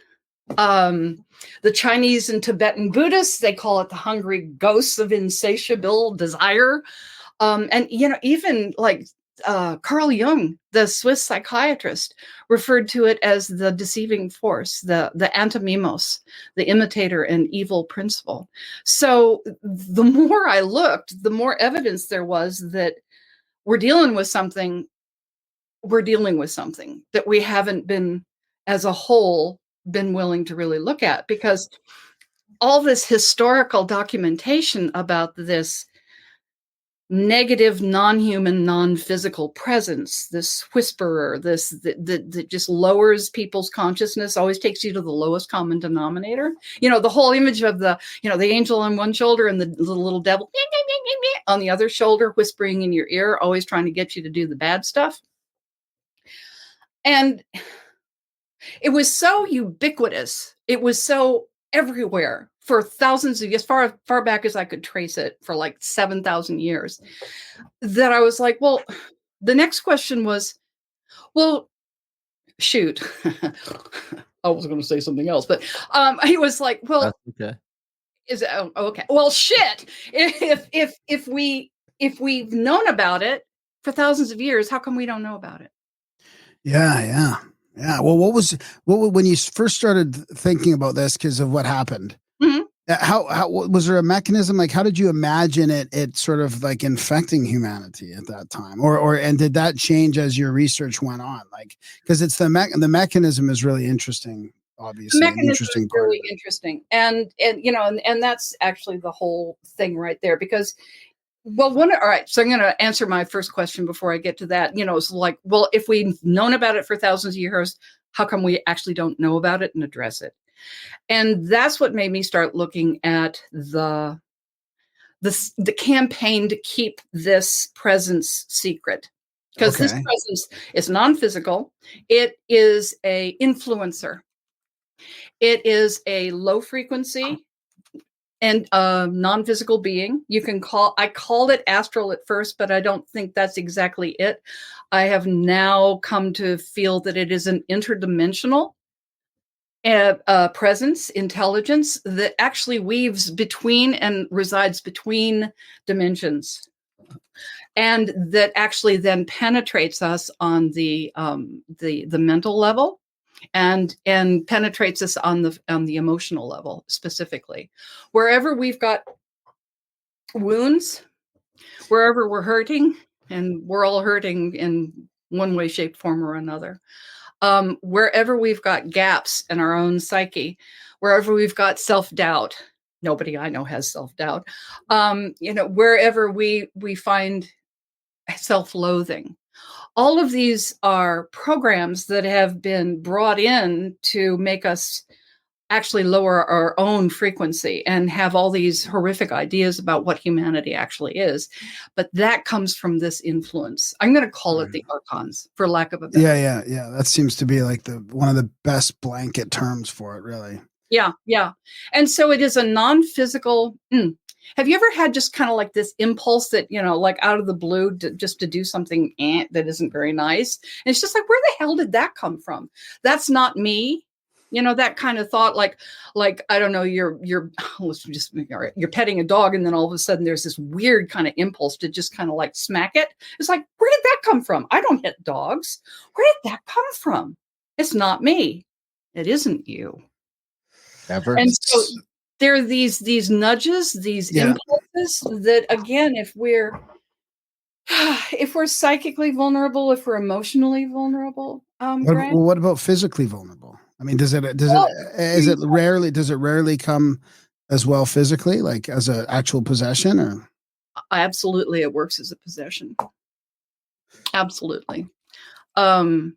The Chinese and Tibetan Buddhists, they call it the hungry ghosts of insatiable desire. And even like Carl Jung, the Swiss psychiatrist, referred to it as the deceiving force, the antimimos, the imitator and evil principle. So the more I looked, the more evidence there was that we're dealing with something that we haven't been, as a whole, been willing to really look at, because all this historical documentation about this negative, non-human, non-physical presence, this whisperer, this that just lowers people's consciousness, always takes you to the lowest common denominator. The whole image of the angel on one shoulder and the little devil on the other shoulder, whispering in your ear, always trying to get you to do the bad stuff. And it was so ubiquitous. It was so everywhere for thousands of years, far back as I could trace it, for like 7,000 years, that I was like, well, the next question was, well, shoot. I was going to say something else, but he was like, well, That's okay. is it, oh, okay. Well, shit. If we've known about it for thousands of years, how come we don't know about it? Yeah. Well, what when you first started thinking about this because of what happened? Mm-hmm. How was there a mechanism? Like, how did you imagine it sort of like infecting humanity at that time, and did that change as your research went on? Like, because it's the mechanism is really interesting. Obviously, the mechanism interesting is part really interesting, and that's actually the whole thing right there. Because, well, all right, so I'm going to answer my first question before I get to that. It's like, well, if we've known about it for thousands of years, how come we actually don't know about it and address it? And that's what made me start looking at the campaign to keep this presence secret. Because this presence is non-physical. It is a influencer. It is a low frequency and non-physical being. I called it astral at first, but I don't think that's exactly it. I have now come to feel that it is an interdimensional presence, intelligence that actually weaves between and resides between dimensions, and that actually then penetrates us on the mental level, and penetrates us on the emotional level, specifically wherever we've got wounds, wherever we're hurting, and we're all hurting in one way, shape, form, or another. Wherever we've got gaps in our own psyche, wherever we've got self-doubt, nobody I know has self-doubt, wherever we find self-loathing, all of these are programs that have been brought in to make us actually lower our own frequency and have all these horrific ideas about what humanity actually is. But that comes from this influence. I'm going to call it the archons, for lack of a better. Yeah. That seems to be like one of the best blanket terms for it, really. Yeah. And so it is a non-physical. Have you ever had just kind of like this impulse that, like out of the blue, just to do something that isn't very nice? And it's just like, where the hell did that come from? That's not me. That kind of thought, like, I don't know, you're petting a dog, and then all of a sudden there's this weird kind of impulse to just kind of like smack it. It's like, where did that come from? I don't hit dogs. Where did that come from? It's not me. It isn't you. Never. And so there are these nudges, these impulses that, again, if we're psychically vulnerable, if we're emotionally vulnerable, what about physically vulnerable? I mean, does it rarely come as well physically, like as an actual possession, or? Absolutely, it works as a possession. Absolutely. I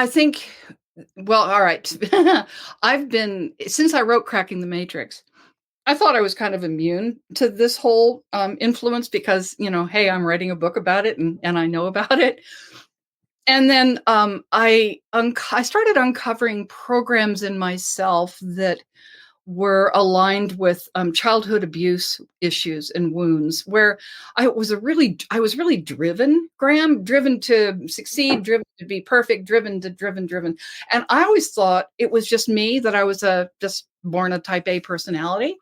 think, well, all right. Since I wrote Cracking the Matrix, I thought I was kind of immune to this whole influence because, hey, I'm writing a book about it and I know about it. And then I started uncovering programs in myself that were aligned with childhood abuse issues and wounds, where I was really driven, Graham, driven to succeed, driven to be perfect, driven. And I always thought it was just me, that I was just born a type A personality.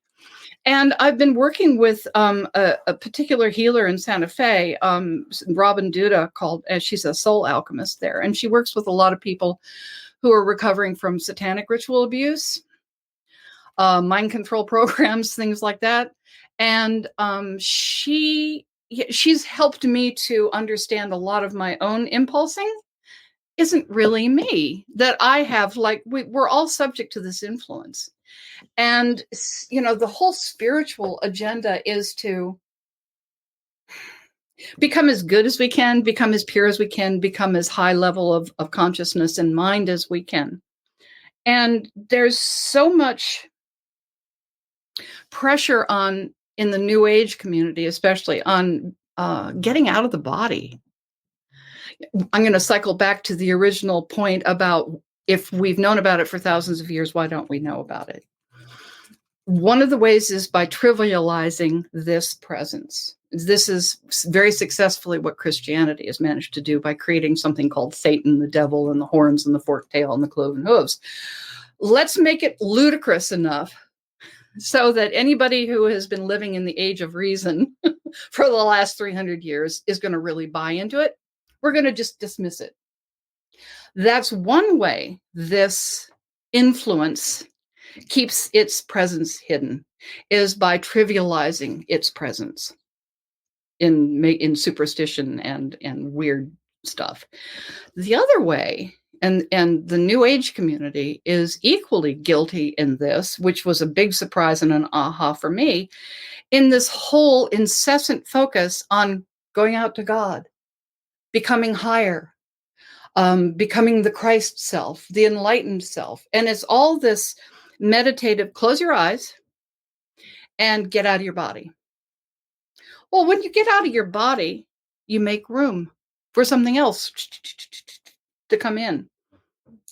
And I've been working with a particular healer in Santa Fe, Robin Duda, she's a soul alchemist there. And she works with a lot of people who are recovering from satanic ritual abuse, mind control programs, things like that. And she's helped me to understand a lot of my own impulsing isn't really me, that I have, like, we're all subject to this influence. And, the whole spiritual agenda is to become as good as we can, become as pure as we can, become as high level of consciousness and mind as we can. And there's so much pressure in the New Age community, especially on getting out of the body. I'm going to cycle back to the original point about, if we've known about it for thousands of years, why don't we know about it? One of the ways is by trivializing this presence. This is very successfully what Christianity has managed to do by creating something called Satan, the devil, and the horns, and the forked tail, and the cloven hooves. Let's make it ludicrous enough so that anybody who has been living in the age of reason for the last 300 years is going to really buy into it. We're going to just dismiss it. That's one way this influence keeps its presence hidden, is by trivializing its presence in superstition and weird stuff. The other way, and the New Age community is equally guilty in this, which was a big surprise and an aha for me, in this whole incessant focus on going out to God, becoming higher, becoming the Christ self, the enlightened self. And it's all this meditative, close your eyes and get out of your body. Well, when you get out of your body, you make room for something else to come in.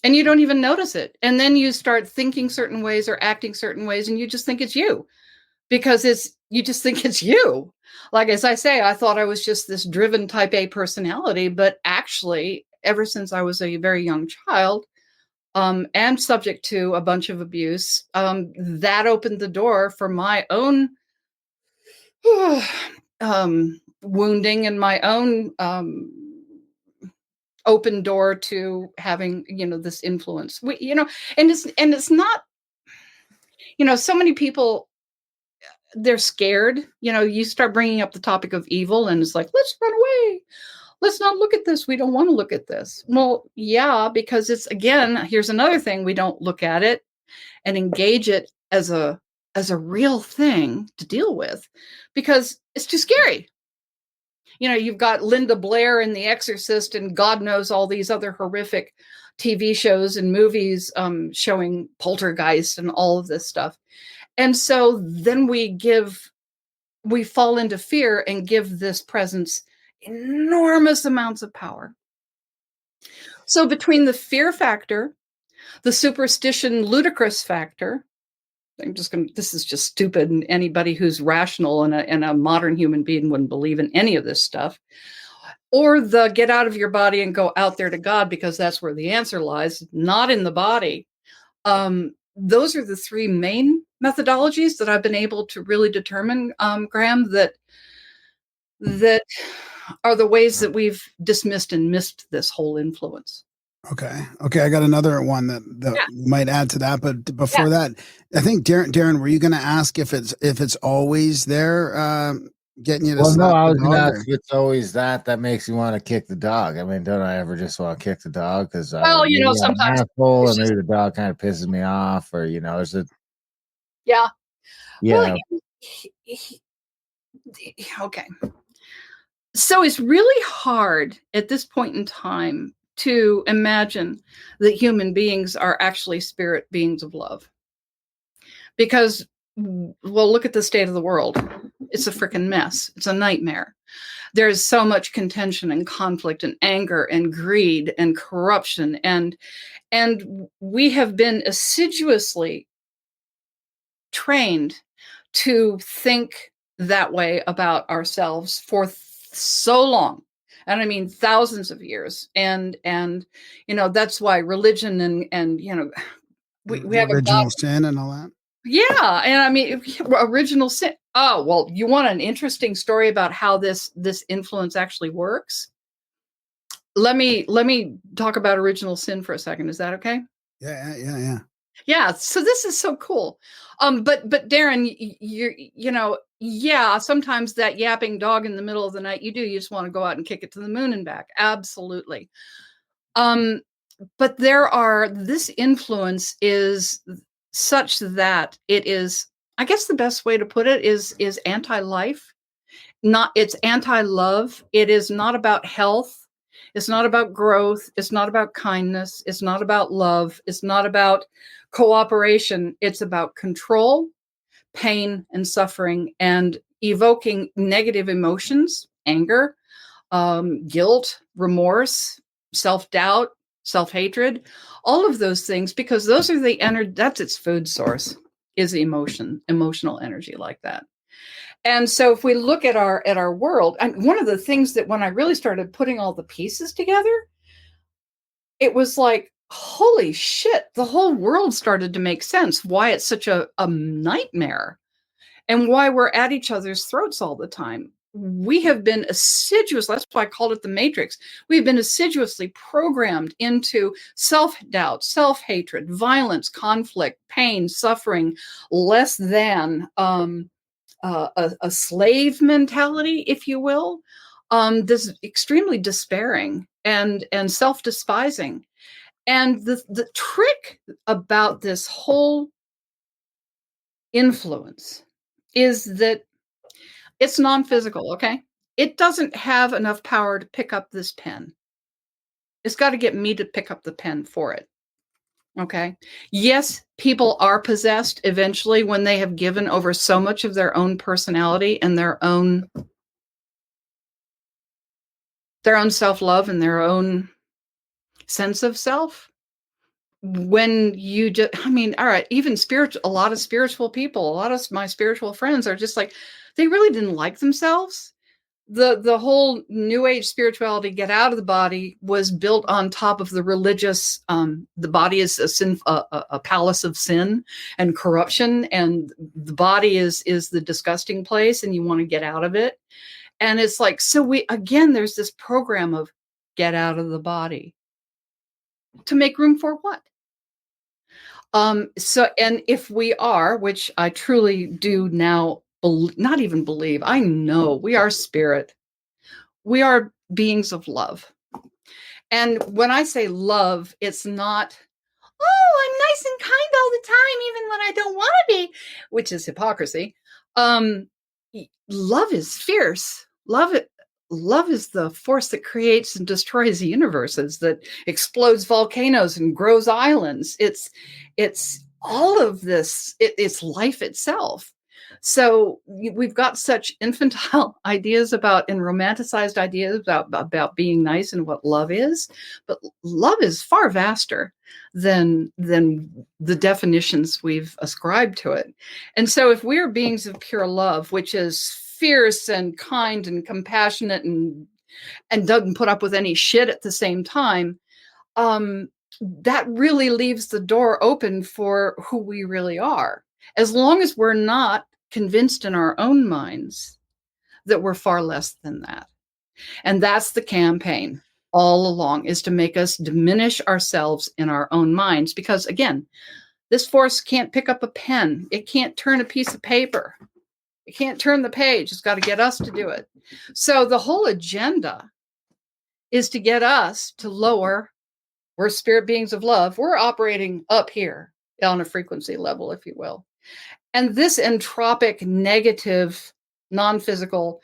And you don't even notice it. And then you start thinking certain ways or acting certain ways, and you just think it's you, because you just think it's you. Like, as I say, I thought I was just this driven type A personality, but actually, ever since I was a very young child, and subject to a bunch of abuse, that opened the door for my own wounding and my own open door to having, this influence. And it's not, so many people, they're scared. You start bringing up the topic of evil, and it's like, let's run away. let's not look at this. We don't want to look at this. Well, yeah, because it's, again, here's another thing. We don't look at it and engage it as a real thing to deal with because it's too scary. You know, you've got Linda Blair in The Exorcist and God knows all these other horrific TV shows and movies showing poltergeist and all of this stuff. And so then we fall into fear and give this presence enormous amounts of power. So between the fear factor, the superstition, ludicrous factor, this is just stupid, and anybody who's rational and a modern human being wouldn't believe in any of this stuff. Or the get out of your body and go out there to God, because that's where the answer lies, not in the body. Those are the three main methodologies that I've been able to really determine, Graham, that are the ways that we've dismissed and missed this whole influence. Okay. I got another one that might add to that, but before that, I think Darren, were you going to ask if it's always there, getting you to? Well, no, I was going to ask if it's always that makes you want to kick the dog. I mean, don't I ever just want to kick the dog because sometimes I'm an asshole, and maybe the dog kind of pisses me off, or is it? Yeah. Yeah. Well, okay. So it's really hard at this point in time to imagine that human beings are actually spirit beings of love. Because, well, look at the state of the world. It's a freaking mess. It's a nightmare. There's so much contention and conflict and anger and greed and corruption. And we have been assiduously trained to think that way about ourselves for so long. And I mean, thousands of years. And that's why religion and we have original sin and all that. Yeah. And I mean, original sin. Oh, well, you want an interesting story about how this influence actually works? Let me talk about original sin for a second. Is that okay? Yeah. Yeah. So this is so cool. But Darren, sometimes that yapping dog in the middle of the night, you just want to go out and kick it to the moon and back. Absolutely. But this influence is such that it is, I guess the best way to put it is anti-life. It's anti-love. It is not about health. It's not about growth. It's not about kindness. It's not about love. It's not about cooperation. It's about control, pain, and suffering, and evoking negative emotions, anger, guilt, remorse, self-doubt, self-hatred, all of those things, because those are that's its food source, is emotional energy like that. And so if we look at our world, and one of the things that when I really started putting all the pieces together, it was like, holy shit, the whole world started to make sense, why it's such a nightmare and why we're at each other's throats all the time. We have been assiduous. That's why I called it the Matrix. We've been assiduously programmed into self-doubt, self-hatred, violence, conflict, pain, suffering, less than a slave mentality, if you will. This extremely despairing and self-despising. And the trick about this whole influence is that it's non-physical, okay? It doesn't have enough power to pick up this pen. It's got to get me to pick up the pen for it, okay? Yes, people are possessed eventually when they have given over so much of their own personality and their own self-love and their own sense of self. When you just, I mean, all right, even a lot of spiritual people, a lot of my spiritual friends are just like, they really didn't like themselves. The whole new age spirituality, get out of the body, was built on top of the religious, the body is a palace of sin and corruption, and the body is the disgusting place, and you want to get out of it. And it's like, so there's this program of get out of the body to make room for what? So, and if we are, which I truly do now, not even believe, I know we are spirit. We are beings of love. And when I say love, it's not, oh, I'm nice and kind all the time, even when I don't want to be, which is hypocrisy. Love is fierce. Love is the force that creates and destroys the universes, that explodes volcanoes and grows islands. It's all of this. It's life itself. So we've got such infantile ideas about and romanticized ideas about being nice and what love is, but love is far vaster than the definitions we've ascribed to it. And so if we're beings of pure love, which is fierce and kind and compassionate and doesn't put up with any shit at the same time, that really leaves the door open for who we really are. As long as we're not convinced in our own minds that we're far less than that. And that's the campaign all along, is to make us diminish ourselves in our own minds. Because again, this force can't pick up a pen. It can't turn a piece of paper. It can't turn the page. It's got to get us to do it. So the whole agenda is to get us to lower. We're spirit beings of love. We're operating up here on a frequency level, if you will. And this entropic, negative, non-physical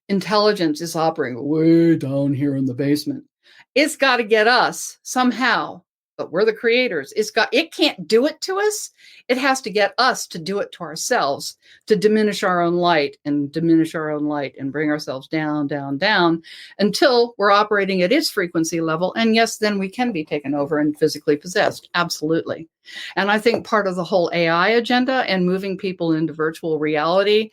intelligence is operating way down here in the basement. It's got to get us somehow, but we're the creators. It can't do it to us. It has to get us to do it to ourselves, to diminish our own light and bring ourselves down, down, down until we're operating at its frequency level. And yes, then we can be taken over and physically possessed. Absolutely. And I think part of the whole AI agenda and moving people into virtual reality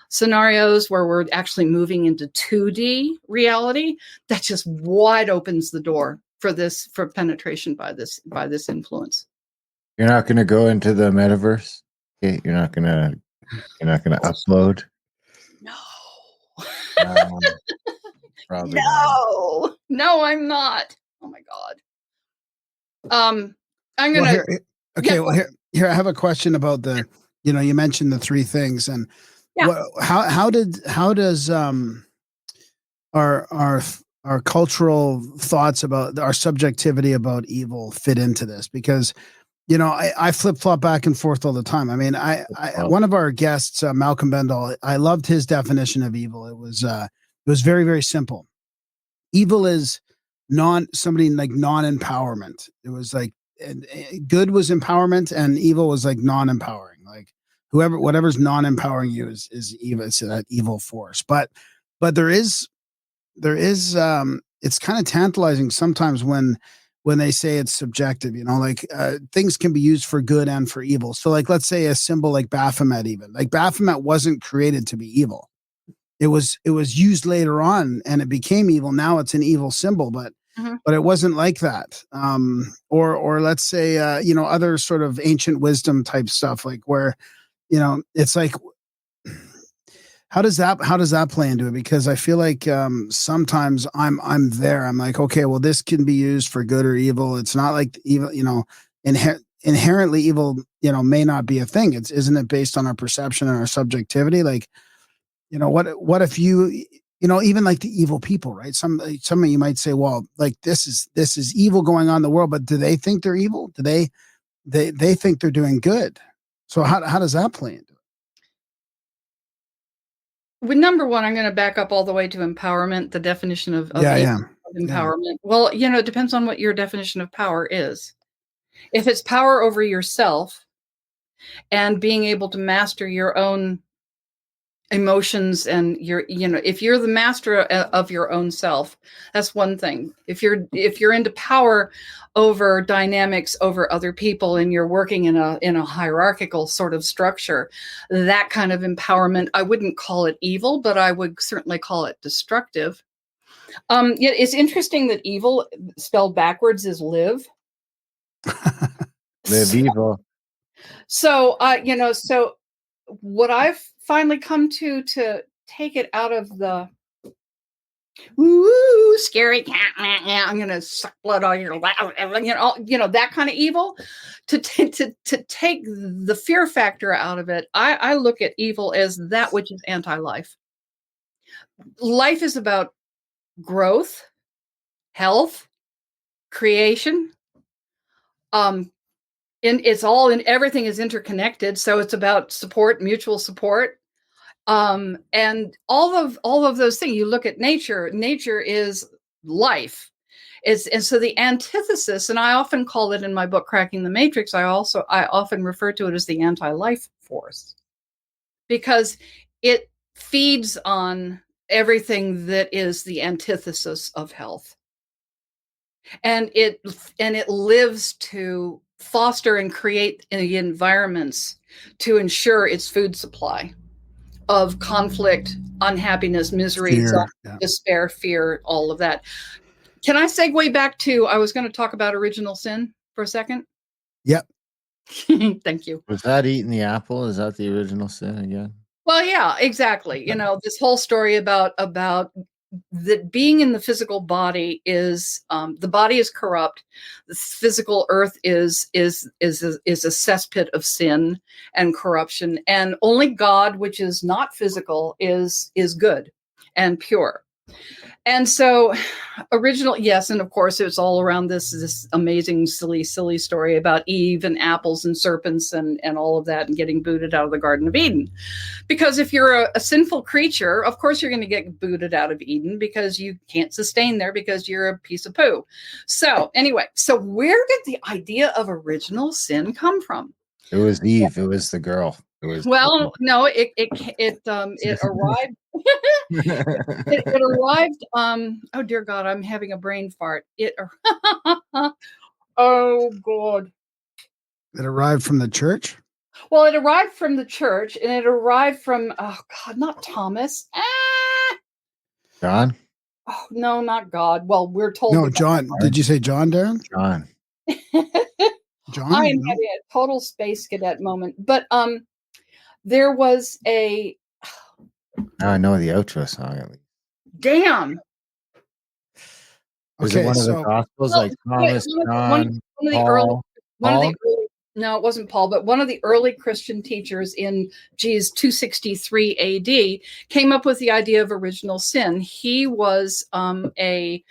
scenarios where we're actually moving into 2D reality, that just wide opens the door for penetration by this influence. You're not going to go into the metaverse. Okay, you're not going to upload. No. Probably not. No, I'm not. Oh my God. I'm gonna. Here I have a question about the. You mentioned the three things, and how does our cultural thoughts about our subjectivity about evil fit into this? Because I flip-flop back and forth all the time. I mean, one of our guests, Malcolm Bendall, I loved his definition of evil. It was very, very simple. Evil is non-empowerment. It was like good was empowerment and evil was like non-empowering. Like whatever's non-empowering you is evil. It's that evil force. But there is it's kind of tantalizing sometimes when they say it's subjective, things can be used for good and for evil. So like, let's say a symbol like Baphomet, even like Baphomet wasn't created to be evil. It was used later on and it became evil. Now it's an evil symbol, but it wasn't like that. Or let's say, other sort of ancient wisdom type stuff, like where, it's like, how does that play into it? Because I feel like sometimes I'm there. I'm like, okay, well, this can be used for good or evil. It's not like evil, inherently evil, may not be a thing. Isn't it based on our perception and our subjectivity? Like, what if even like the evil people, right? Some of you might say, well, like this is evil going on in the world, but do they think they're evil? Do they think they're doing good? So how does that play into it? With number one, I'm going to back up all the way to empowerment, the definition of empowerment. Yeah. Well, it depends on what your definition of power is. If it's power over yourself and being able to master your own emotions and if you're the master of your own self, that's one thing. If you're into power over dynamics over other people and you're working in a hierarchical sort of structure, that kind of empowerment, I wouldn't call it evil, but I would certainly call it destructive. It's interesting that evil spelled backwards is live. Live evil. So so what I've finally come to take it out of the ooh, scary cat, I'm gonna suck blood all your life, that kind of evil, to take the fear factor out of it. I look at evil as that which is anti-life. Life is about growth, health, creation. It's all in, everything is interconnected. So it's about support, mutual support. And all of those things. You look at nature, nature is life. And so the antithesis, and I often call it in my book, Cracking the Matrix, I often refer to it as the anti-life force, because it feeds on everything that is the antithesis of health. And it lives to foster and create the environments to ensure its food supply of conflict, unhappiness, misery, despair, fear, all of that. Can I segue back to, I was going to talk about original sin for a second? Yep. Thank you. Was that eating the apple? Is that the original sin again? Well, yeah, exactly. This whole story about that being in the physical body is, the body is corrupt. The physical earth is a cesspit of sin and corruption, and only God, which is not physical, is good and pure. And so yes, and of course it's all around this amazing silly story about Eve and apples and serpents and all of that, and getting booted out of the Garden of Eden. Because if you're a sinful creature, of course you're going to get booted out of Eden, because you can't sustain there, because you're a piece of poo. So anyway, so where did the idea of original sin come from? It was Eve. It was the girl. It was. Well, no, it arrived. It arrived. Oh dear God, I'm having a brain fart. Oh God. It arrived from the church. Well, it arrived from the church, and it arrived from, oh God, not Thomas. John? Oh no, not God. Well, we're told. No, John. Did you say John, Darren? John. John. I am having a total space cadet moment, but there was a. Now I know the outro song at least. Damn. Was it one of the Gospels, like Thomas, John, Paul? No, it wasn't Paul, but one of the early Christian teachers in 263 AD came up with the idea of original sin. He was a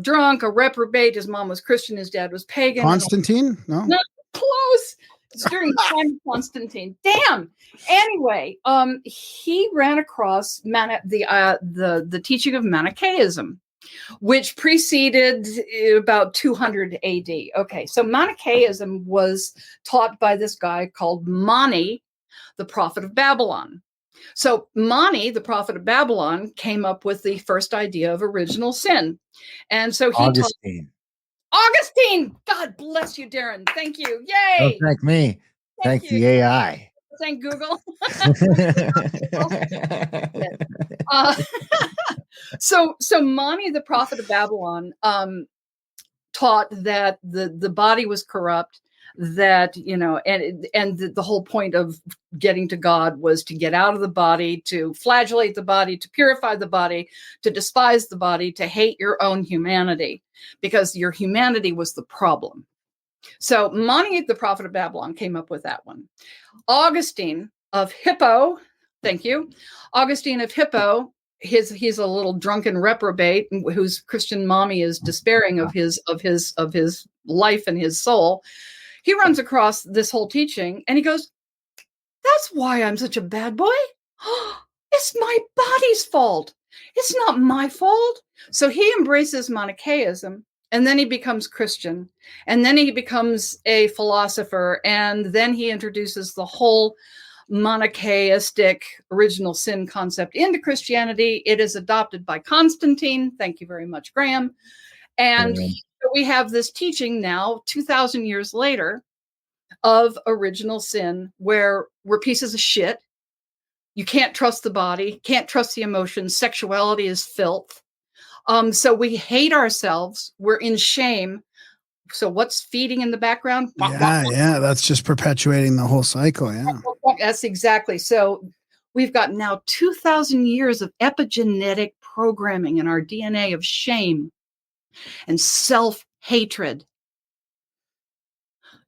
drunk, a reprobate. His mom was Christian, his dad was pagan. Constantine? No, not close. It's during the time of Constantine. Damn. Anyway, he ran across the teaching of Manichaeism, which preceded about 200 AD. Okay, so Manichaeism was taught by this guy called Mani, the prophet of Babylon. So Mani, the prophet of Babylon, came up with the first idea of original sin. And so he Augustine! God bless you, Darren. Thank you. Yay! Don't thank me. Thank the AI. Thank Google. So Mani, the prophet of Babylon, taught that the body was corrupt, that, and the whole point of getting to God was to get out of the body, to flagellate the body, to purify the body, to despise the body, to hate your own humanity, because your humanity was the problem. So Mani, the prophet of Babylon, came up with that one. Augustine of Hippo, thank you. Augustine of Hippo, he's a little drunken reprobate whose Christian mommy is despairing of his life and his soul. He runs across this whole teaching and he goes, "That's why I'm such a bad boy. It's my body's fault. It's not my fault." So he embraces Manichaeism, and then he becomes Christian, and then he becomes a philosopher, and then he introduces the whole Manichaeistic original sin concept into Christianity. It is adopted by Constantine. Thank you very much, Graham. And we have this teaching now, 2,000 years later, of original sin, where we're pieces of shit. You can't trust the body, can't trust the emotions. Sexuality is filth. So we hate ourselves. We're in shame. So what's feeding in the background? Yeah. That's just perpetuating the whole cycle. Yeah. That's exactly. So we've got now 2,000 years of epigenetic programming in our DNA of shame and self-hatred.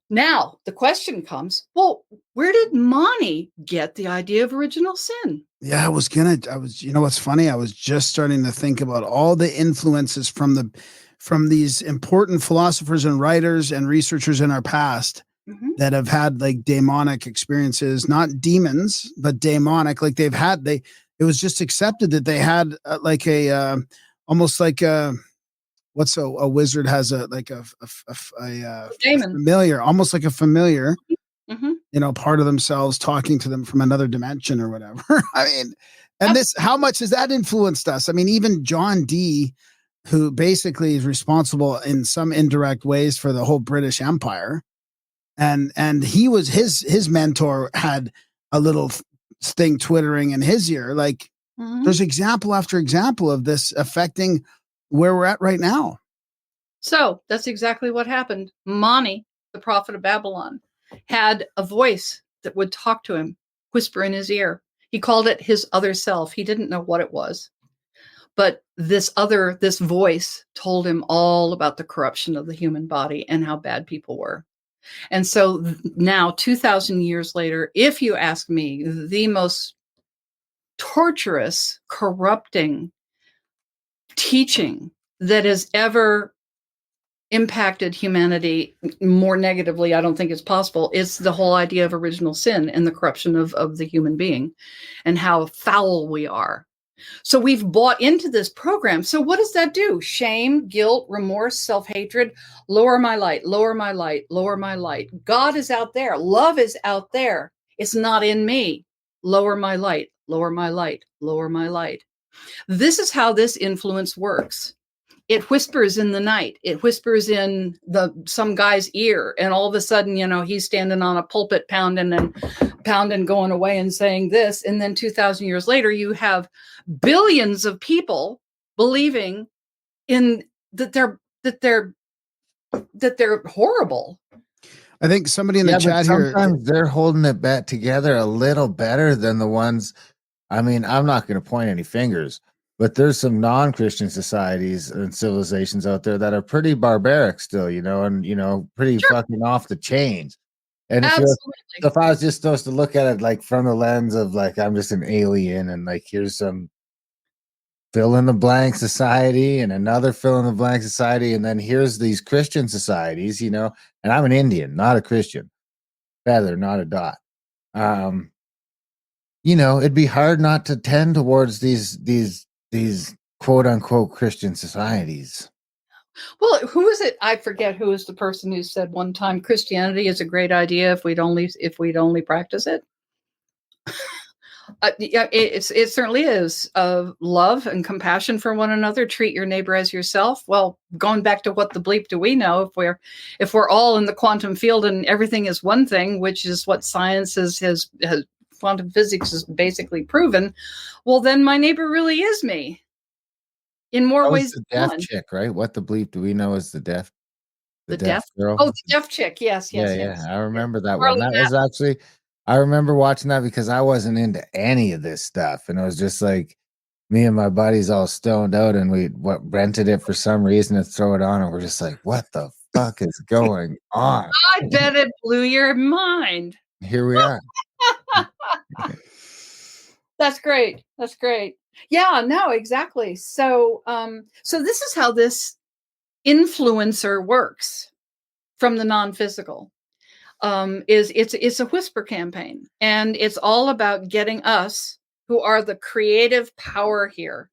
Now the question comes, well, where did Mani get the idea of original sin? Yeah, you know what's funny? I was just starting to think about all the influences from these important philosophers and writers and researchers in our past Mhm. that have had like demonic experiences, not demons, but demonic. Like it was just accepted that they had like almost like what's a wizard has a like a Damon. familiar, almost like a familiar, Mhm. part of themselves talking to them from another dimension or whatever. I mean, and Ab- how much has that influenced us? I mean, even John Dee, who basically is responsible in some indirect ways for the whole British Empire, and he was his mentor had a little thing twittering in his ear. Like Mhm. there's example after example of this affecting where we're at right now. So that's exactly what happened. Mani, the prophet of Babylon, had a voice that would talk to him, whisper in his ear. He called it his other self. He didn't know what it was. But this voice told him all about the corruption of the human body and how bad people were. And so now, 2,000 years later, if you ask me, the most torturous, corrupting teaching that has ever impacted humanity more negatively, I don't think it's possible, is the whole idea of original sin and the corruption of the human being and how foul we are. So we've bought into this program. So what does that do? Shame, guilt, remorse, self-hatred, lower my light, lower my light, lower my light. God is out there. Love is out there. It's not in me. Lower my light, lower my light, lower my light. This is how this influence works. It whispers in the night. It whispers in some guy's ear, and all of a sudden, he's standing on a pulpit pounding going away and saying this. And then 2,000 years later, you have billions of people believing in that they're horrible. I think somebody in the Yeah, but chat here. sometimes they're holding it back together a little better than the ones. I mean, I'm not going to point any fingers, but there's some non-Christian societies and civilizations out there that are pretty barbaric still, and pretty Sure. fucking off the chains. And Absolutely. if I was just supposed to look at it like from the lens of like I'm just an alien and like here's some fill in the blank society and another fill in the blank society, and then here's these Christian societies, and I'm an Indian, not a Christian. Feather, not a dot. It'd be hard not to tend towards these quote unquote Christian societies. Well, who is it? I forget who is the person who said one time Christianity is a great idea if we'd only practice it. Yeah, it certainly is. Love and compassion for one another. Treat your neighbor as yourself. Well, going back to what the bleep do we know? If we're all in the quantum field and everything is one thing, which is what science has quantum physics has basically proven. Well, then my neighbor really is me. In more That was ways the than deaf one. chick, right? What the bleep do we know is the deaf? The deaf girl. Oh, the deaf chick. Yes. Yeah. I remember that Carly one. That was actually, I remember watching that because I wasn't into any of this stuff, and it was just like me and my buddies all stoned out, and we rented it for some reason to throw it on, and we're just like, "What the fuck is going on?" I bet it blew your mind. Here we are. That's great. That's great. Yeah, no, exactly. So this is how this influencer works from the non-physical. It's a whisper campaign, and it's all about getting us, who are the creative power here,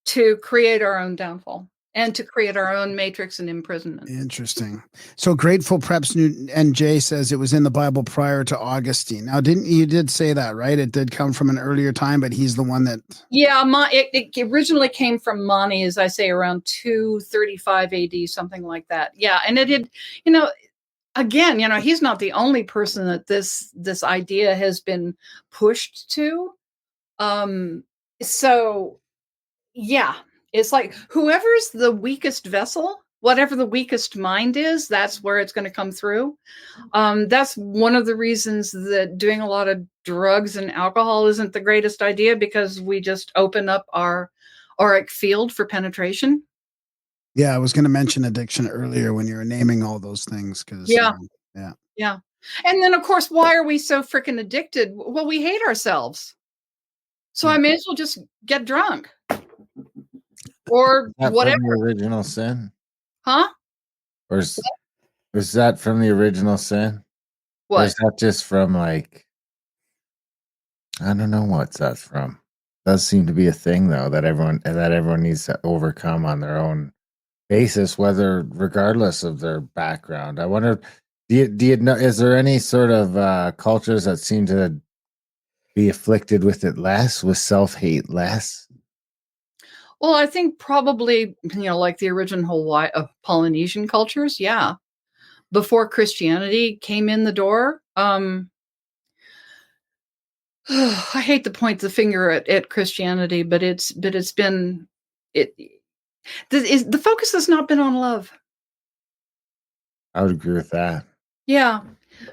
to create our own downfall and to create our own matrix and imprisonment. Interesting. So Grateful Preps and Jay says it was in the Bible prior to Augustine. Now, you did say that, right? It did come from an earlier time, but he's the one that. Yeah, it originally came from Mani, as I say, around 235 AD, something like that. Yeah, and it had, again, he's not the only person that this idea has been pushed to. So yeah, it's like whoever's the weakest vessel, whatever the weakest mind is, that's where it's going to come through. That's one of the reasons that doing a lot of drugs and alcohol isn't the greatest idea, because we just open up our auric field for penetration. Yeah, I was going to mention addiction earlier when you were naming all those things because Yeah. yeah. Yeah. And then, of course, why are we so freaking addicted? Well, we hate ourselves. So Yeah. I may as well just get drunk or That whatever. from the original sin, Huh? or is that from the original sin, or is What? that just from like I don't know what's that from? Does seem to be a thing though that everyone needs to overcome on their own basis, whether regardless of their background. I wonder, do you know? Is there any sort of cultures that seem to be afflicted with it less, with self hate less? Well, I think probably, like the original Hawaii Polynesian cultures. Yeah. Before Christianity came in the door. I hate to point the finger at Christianity, but it's been it the focus has not been on love. I would agree with that. Yeah.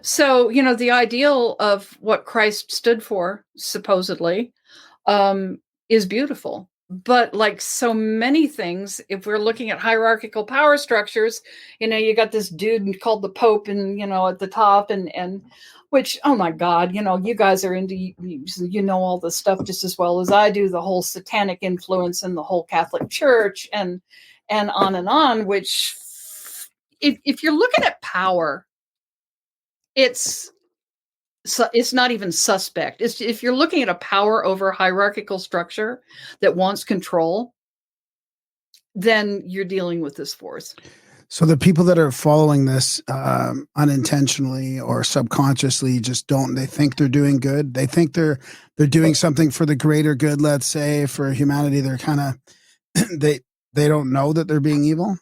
So, the ideal of what Christ stood for, supposedly, um, is beautiful. But like so many things, if we're looking at hierarchical power structures, you got this dude called the Pope and, at the top and which, oh my God, you guys are into, all this stuff just as well as I do, the whole satanic influence in the whole Catholic Church and on, which if you're looking at power, it's not even suspect. It's if you're looking at a power over hierarchical structure that wants control, then you're dealing with this force. So the people that are following this unintentionally or subconsciously just don't. They think they're doing good. They think they're doing something for the greater good. Let's say for humanity, they're kind of they don't know that they're being evil.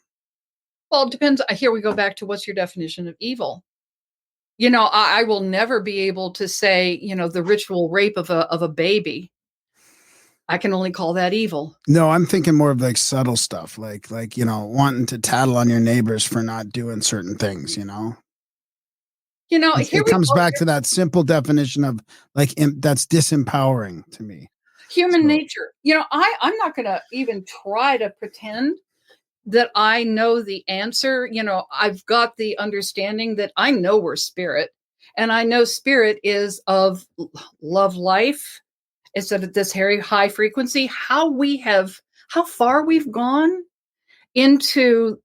Well, it depends. Here we go back to what's your definition of evil. I will never be able to say, the ritual rape of a baby. I can only call that evil. No, I'm thinking more of like subtle stuff, like wanting to tattle on your neighbors for not doing certain things. Here It we comes go. back to that simple definition of like that's disempowering to me. Human nature. I'm not going to even try to pretend that I know the answer. I've got the understanding that I know we're spirit, and I know spirit is of love, life. It's at this very high frequency. How far we've gone into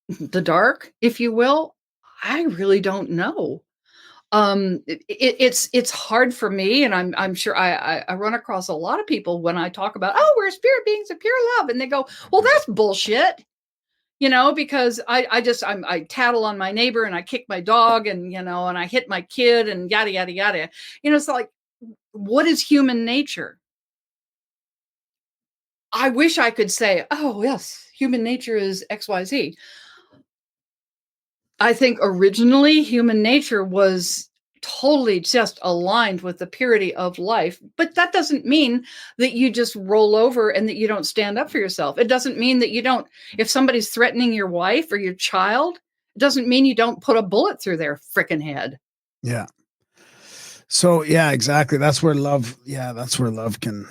the dark, if you will, I really don't know. It's hard for me, and I'm sure I run across a lot of people when I talk about, oh, we're spirit beings of pure love, and they go, well, that's bullshit. Because I tattle on my neighbor and I kick my dog and, and I hit my kid and yada, yada, yada. It's like, what is human nature? I wish I could say, oh, yes, human nature is XYZ. I think originally human nature was totally just aligned with the purity of life. But that doesn't mean that you just roll over and that you don't stand up for yourself. It doesn't mean that you don't, if somebody's threatening your wife or your child, it doesn't mean you don't put a bullet through their freaking head. Yeah. So yeah, exactly. That's where love can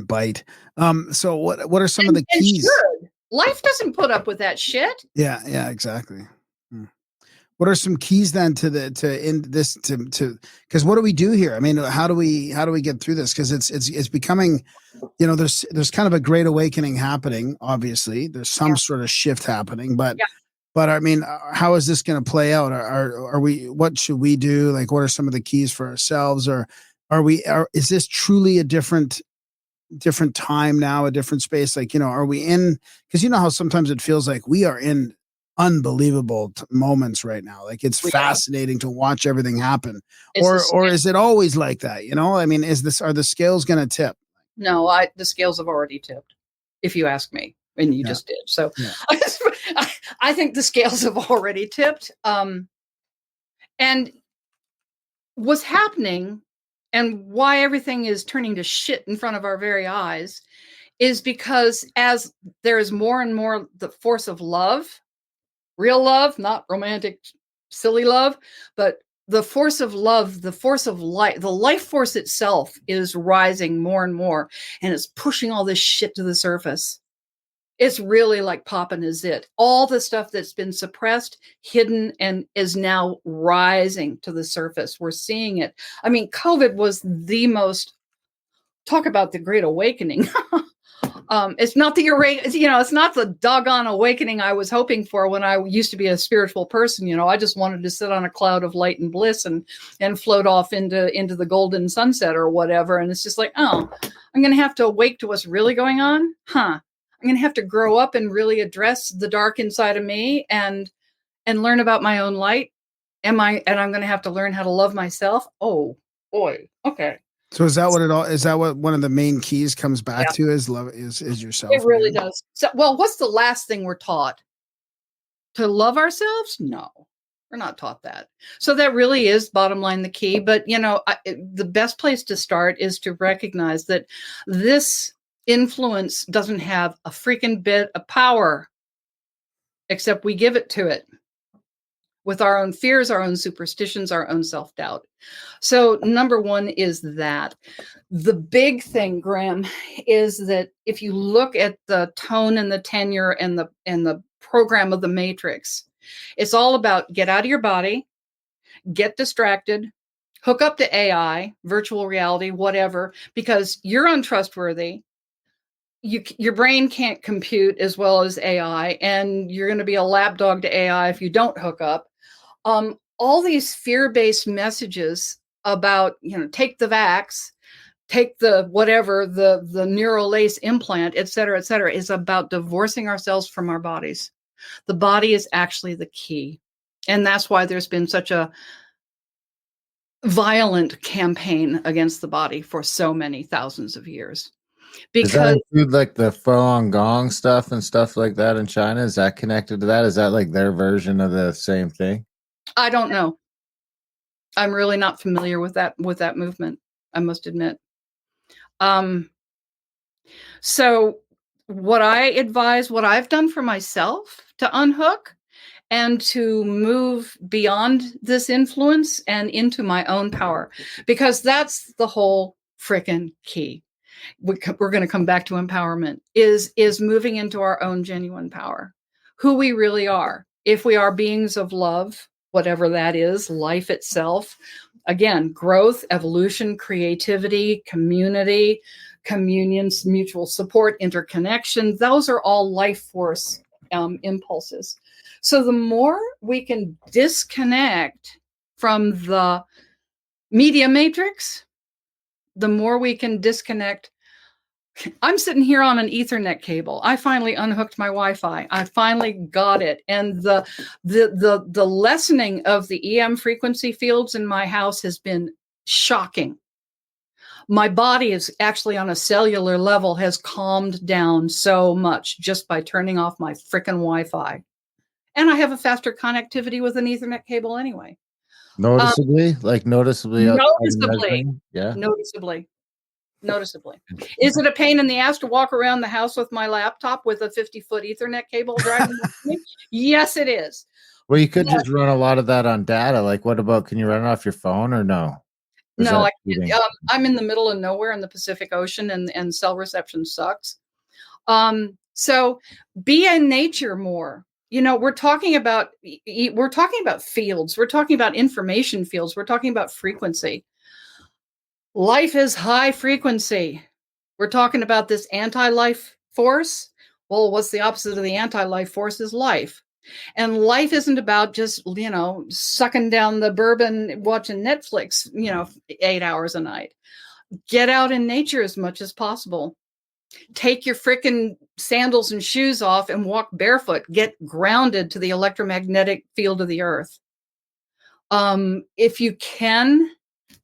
bite. So what are some of the keys? Life doesn't put up with that shit. Yeah, exactly. What are some keys then to because what do we do here? I mean, how do we get through this? Because it's becoming, there's kind of a great awakening happening. Obviously, there's some sort of shift happening, but I mean, how is this going to play out? Are we? What should we do? Like, what are some of the keys for ourselves? Or is this truly a different time now, a different space? Like, are we in? Because how sometimes it feels like we are in unbelievable moments right now. Like it's fascinating to watch everything happen. Or is it always like that? I mean, are the scales going to tip? No, the scales have already tipped, if you ask me, and you just did. So I think the scales have already tipped. And what's happening and why everything is turning to shit in front of our very eyes is because as there is more and more the force of love, real love, not romantic, silly love, but the force of love, the force of life, the life force itself is rising more and more, and it's pushing all this shit to the surface. It's really like popping a zit. All the stuff that's been suppressed, hidden, and is now rising to the surface. We're seeing it. I mean, COVID was the most, talk about the Great Awakening. It's not the it's not the doggone awakening I was hoping for when I used to be a spiritual person. I just wanted to sit on a cloud of light and bliss and float off into the golden sunset or whatever. And it's just like, oh, I'm going to have to awake to what's really going on. I'm going to have to grow up and really address the dark inside of me and learn about my own light. And I'm going to have to learn how to love myself. Oh boy. Okay. So is that what one of the main keys comes back to is love is yourself? It really does. So, well, what's the last thing we're taught? To love ourselves? No, we're not taught that. So that really is bottom line the key. But, the best place to start is to recognize that this influence doesn't have a freaking bit of power, except we give it to it with our own fears, our own superstitions, our own self-doubt. So number one is that. The big thing, Graham, is that if you look at the tone and the tenure and the program of the Matrix, it's all about get out of your body, get distracted, hook up to AI, virtual reality, whatever, because you're untrustworthy. Your brain can't compute as well as AI, and you're going to be a lapdog to AI if you don't hook up. All these fear-based messages about, take the vax, take the whatever, the neural lace implant, et cetera, is about divorcing ourselves from our bodies. The body is actually the key. And that's why there's been such a violent campaign against the body for so many thousands of years. Does that include like the Falun Gong stuff and stuff like that in China? Is that connected to that? Is that like their version of the same thing? I don't know. I'm really not familiar with that movement, I must admit. So what I advise, what I've done for myself to unhook and to move beyond this influence and into my own power, because that's the whole frickin' key. We're going to come back to empowerment, is moving into our own genuine power, who we really are. If we are beings of love, whatever that is, life itself, again, growth, evolution, creativity, community, communions, mutual support, interconnection, those are all life force impulses. So the more we can disconnect from the media matrix, the more we can disconnect. I'm sitting here on an Ethernet cable. I finally unhooked my Wi-Fi. I finally got it. And the lessening of the EM frequency fields in my house has been shocking. My body is actually on a cellular level has calmed down so much just by turning off my frickin' Wi-Fi. And I have a faster connectivity with an Ethernet cable anyway. Noticeably? Noticeably? Yeah. Noticeably. Is it a pain in the ass to walk around the house with my laptop with a 50-foot Ethernet cable driving me? Yes, it is. Well, you could just run a lot of that on data. Like, what about, can you run it off your phone or no? No, I'm in the middle of nowhere in the Pacific Ocean and cell reception sucks. So be in nature more. We're talking about fields. We're talking about information fields. We're talking about frequency. Life is high frequency. We're talking about this anti-life force. Well, what's the opposite of the anti-life force is life. And life isn't about just, sucking down the bourbon, watching Netflix, 8 hours a night. Get out in nature as much as possible. Take your frickin' sandals and shoes off and walk barefoot. Get grounded to the electromagnetic field of the earth. If you can,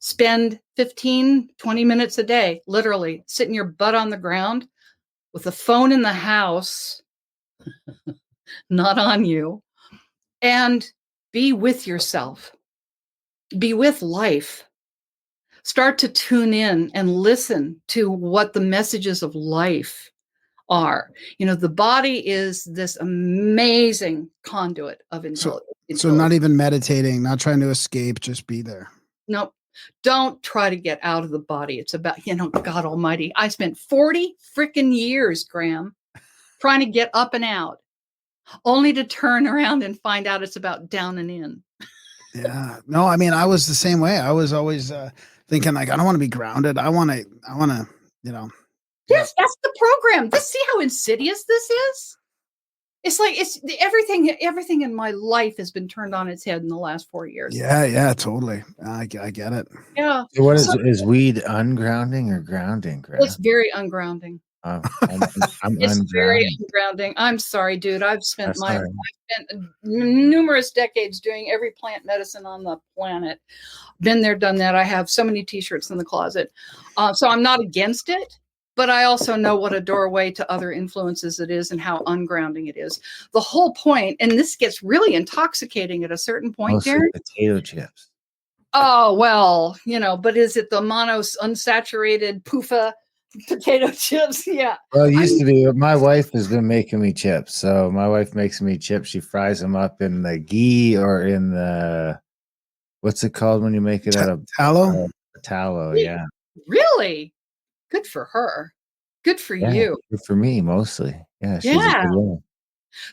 spend 15, 20 minutes a day, literally sitting your butt on the ground with the phone in the house, not on you, and be with yourself. Be with life. Start to tune in and listen to what the messages of life are. The body is this amazing conduit of intelligence. So not even meditating, not trying to escape, just be there. Nope. Don't try to get out of the body. It's about, God almighty. I spent 40 freaking years, Graham, trying to get up and out, only to turn around and find out it's about down and in. Yeah. No, I mean, I was the same way. I was always thinking like, I don't want to be grounded. I want to, you know. Yes, that's the program. See how insidious this is? It's like everything in my life has been turned on its head in the last 4 years. Yeah, totally. I get it. Yeah. So what is weed ungrounding or grounding? It's very ungrounding. I'm It's very ungrounding. ungrounding. I'm sorry, dude. I've spent numerous decades doing every plant medicine on the planet. Been there, done that. I have so many T-shirts in the closet. So I'm not against it, but I also know what a doorway to other influences it is and how ungrounding it is. The whole point, and this gets really intoxicating at a certain point, Mostly Darren. potato chips. Oh, well, but is it the unsaturated PUFA potato chips? Yeah. Well, it used to be. My wife has been making me chips. So my wife makes me chips. She fries them up in the ghee or in the, what's it called when you make it out of tallow? Tallow, yeah. Really? Good for her. Good for you. Good for me, mostly. Yeah. She's a good woman.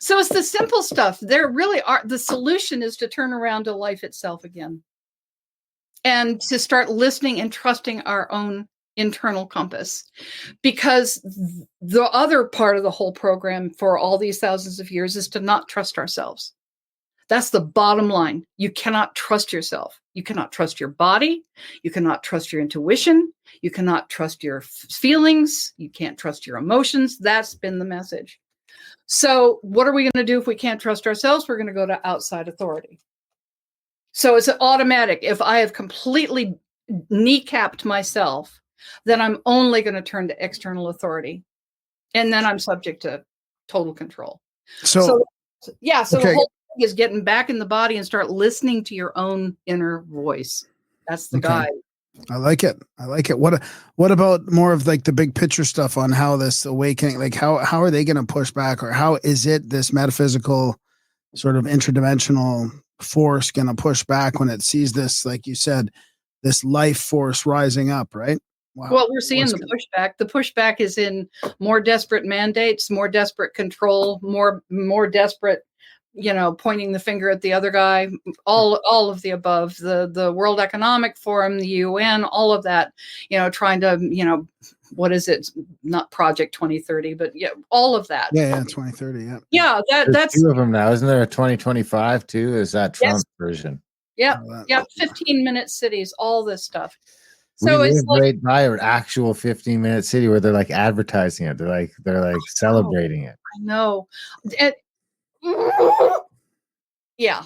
So it's the simple stuff. There really are. The solution is to turn around to life itself again and to start listening and trusting our own internal compass, because the other part of the whole program for all these thousands of years is to not trust ourselves. That's the bottom line. You cannot trust yourself. You cannot trust your body. You cannot trust your intuition. You cannot trust your feelings. You can't trust your emotions. That's been the message. So what are we going to do if we can't trust ourselves? We're going to go to outside authority. So it's automatic. If I have completely kneecapped myself, then I'm only going to turn to external authority. And then I'm subject to total control. So the whole thing is getting back in the body and start listening to your own inner voice. That's the guide. I like it. What about more of like the big picture stuff on how this awakening, like how are they going to push back, or how is it this metaphysical sort of interdimensional force going to push back when it sees this, like you said, this life force rising up, right? Wow. Well, we're seeing the pushback. The pushback is in more desperate mandates, more desperate control, more desperate, pointing the finger at the other guy, all of the above, the World Economic Forum, the UN, all of that, trying to, what is it? Not Project 2030, but all of that. Yeah, 2030. Yeah. Yeah, that's two of them now. Isn't there a 2025 too? Is that Trump's version? Yeah. 15-minute cities, all this stuff. So we live right by an actual 15-minute city where they're like advertising it. They're like celebrating it. I know. Yeah.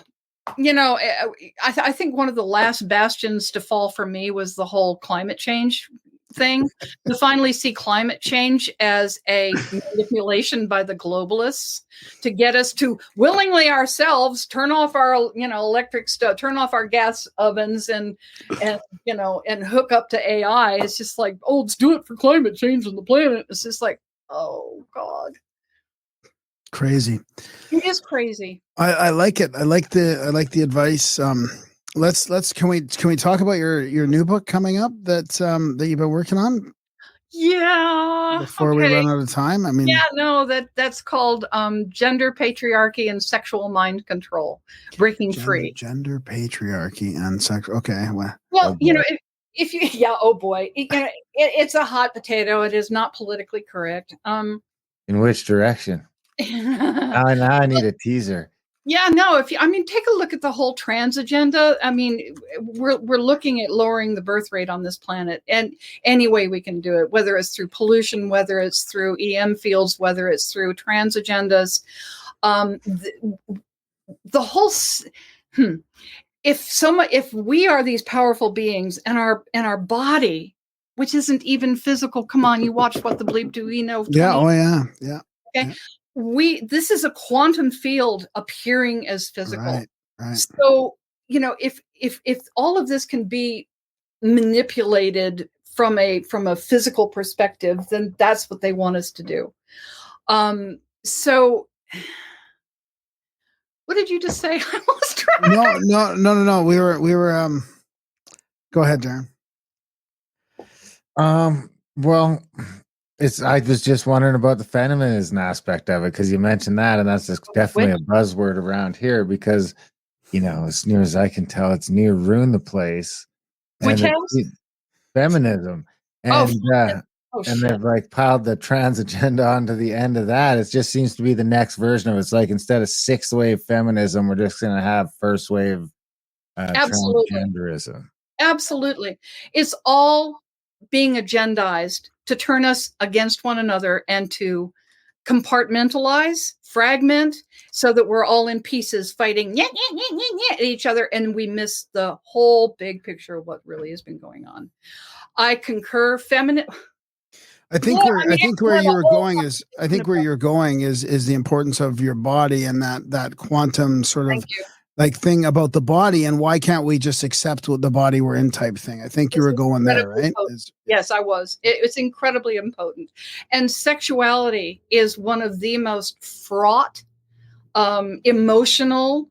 I think one of the last bastions to fall for me was the whole climate change thing. To finally see climate change as a manipulation by the globalists to get us to willingly ourselves turn off our electric stuff, turn off our gas ovens and hook up to AI. It's just like, oh, let's do it for climate change on the planet. It's just like, oh God. Crazy. It is crazy. I like it. I like the advice. Can we talk about your new book coming up that you've been working on? Yeah. Before we run out of time. I mean, that's called Gender, Patriarchy, and Sexual Mind Control: Breaking Free. Gender, patriarchy, and sex. Okay. Well, if you, oh boy, it's a hot potato. It is not politically correct. In which direction? now I need a teaser. Yeah, no, take a look at the whole trans agenda. I mean, we're looking at lowering the birth rate on this planet, and any way we can do it, whether it's through pollution, whether it's through EM fields, whether it's through trans agendas. The whole if we are these powerful beings and our body, which isn't even physical, come on, you watched What the Bleep Do We Know? Yeah, oh yeah. Okay. Yeah. This is a quantum field appearing as physical. Right. So, if all of this can be manipulated from a physical perspective, then that's what they want us to do. So what did you just say? I lost track. No. We were go ahead, Darren. Well, I was just wondering about the feminism aspect of it because you mentioned that, and that's just definitely a buzzword around here because, as near as I can tell, it's near ruined the place. Which And house? feminism. Oh, And oh and shit. they've like piled the trans agenda onto the end of that. It just seems to be the next version of it. It's like instead of sixth wave feminism, we're just going to have first wave Absolutely. transgenderism. Absolutely. It's all being agendized to turn us against one another and to compartmentalize, fragment, so that we're all in pieces fighting at each other, and we miss the whole big picture of what really has been going on. I concur. I think where you're going is the importance of your body and that quantum sort of like thing about the body, and why can't we just accept what the body we're in type thing. I think you were going there, right? Yes, I was. It's incredibly impotent. And sexuality is one of the most fraught, emotional,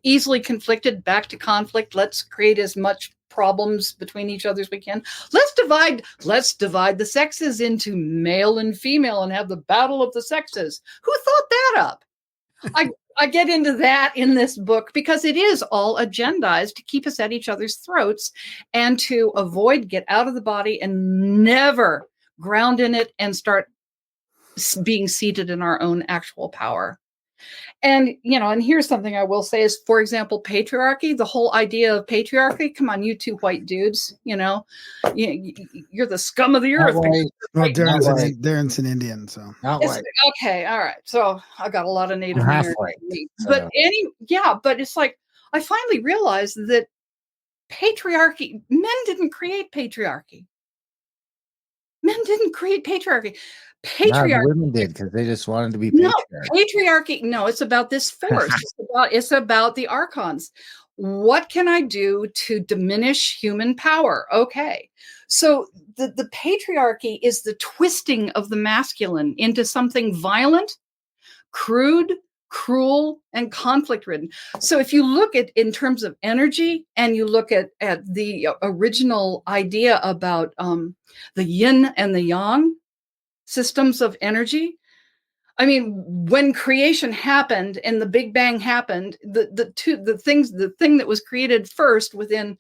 easily conflicted, back to conflict. Let's create as much problems between each other as we can. Let's divide the sexes into male and female and have the battle of the sexes. Who thought that up? I get into that in this book because it is all agendized to keep us at each other's throats and to avoid get out of the body and never ground in it and start being seated in our own actual power. And, and here's something I will say is, for example, patriarchy, the whole idea of patriarchy. Come on, you two white dudes, you're the scum of the earth. Well, Darren's an Indian, so. Okay, all right. So I got a lot of Native American. But but it's like, I finally realized that men didn't create patriarchy. Men didn't create patriarchy. Patriarchy. Women did because they just wanted to be patriarchy. No, it's about this force. It's about the archons. What can I do to diminish human power? Okay. So the patriarchy is the twisting of the masculine into something violent, crude, cruel, and conflict-ridden. So if you look at in terms of energy, and you look at the original idea about the yin and the yang systems of energy. I mean, when creation happened and the Big Bang happened, the thing that was created first within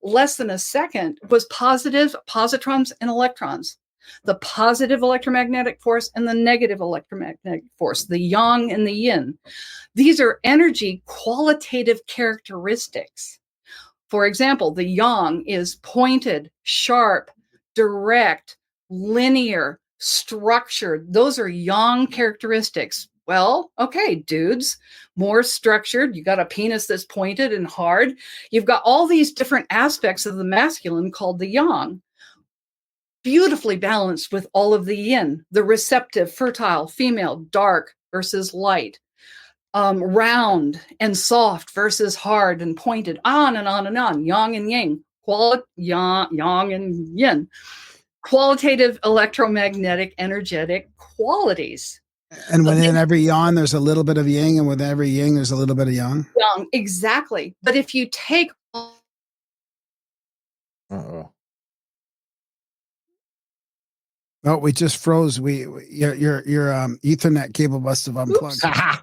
less than a second was positrons and electrons. The positive electromagnetic force and the negative electromagnetic force, the yang and the yin. These are energy qualitative characteristics. For example, the yang is pointed, sharp, direct, linear, structured. Those are yang characteristics. Well, okay, dudes, more structured. You got a penis that's pointed and hard. You've got all these different aspects of the masculine called the yang. Beautifully balanced with all of the yin, the receptive, fertile, female, dark versus light, round and soft versus hard and pointed, on and on and on, yang and yang, yang and yin, qualitative electromagnetic energetic qualities. And within every yang, there's a little bit of yin, and with every yin, there's a little bit of yang. Yang, exactly. But if you take Oh, we just froze. Your Ethernet cable must have unplugged.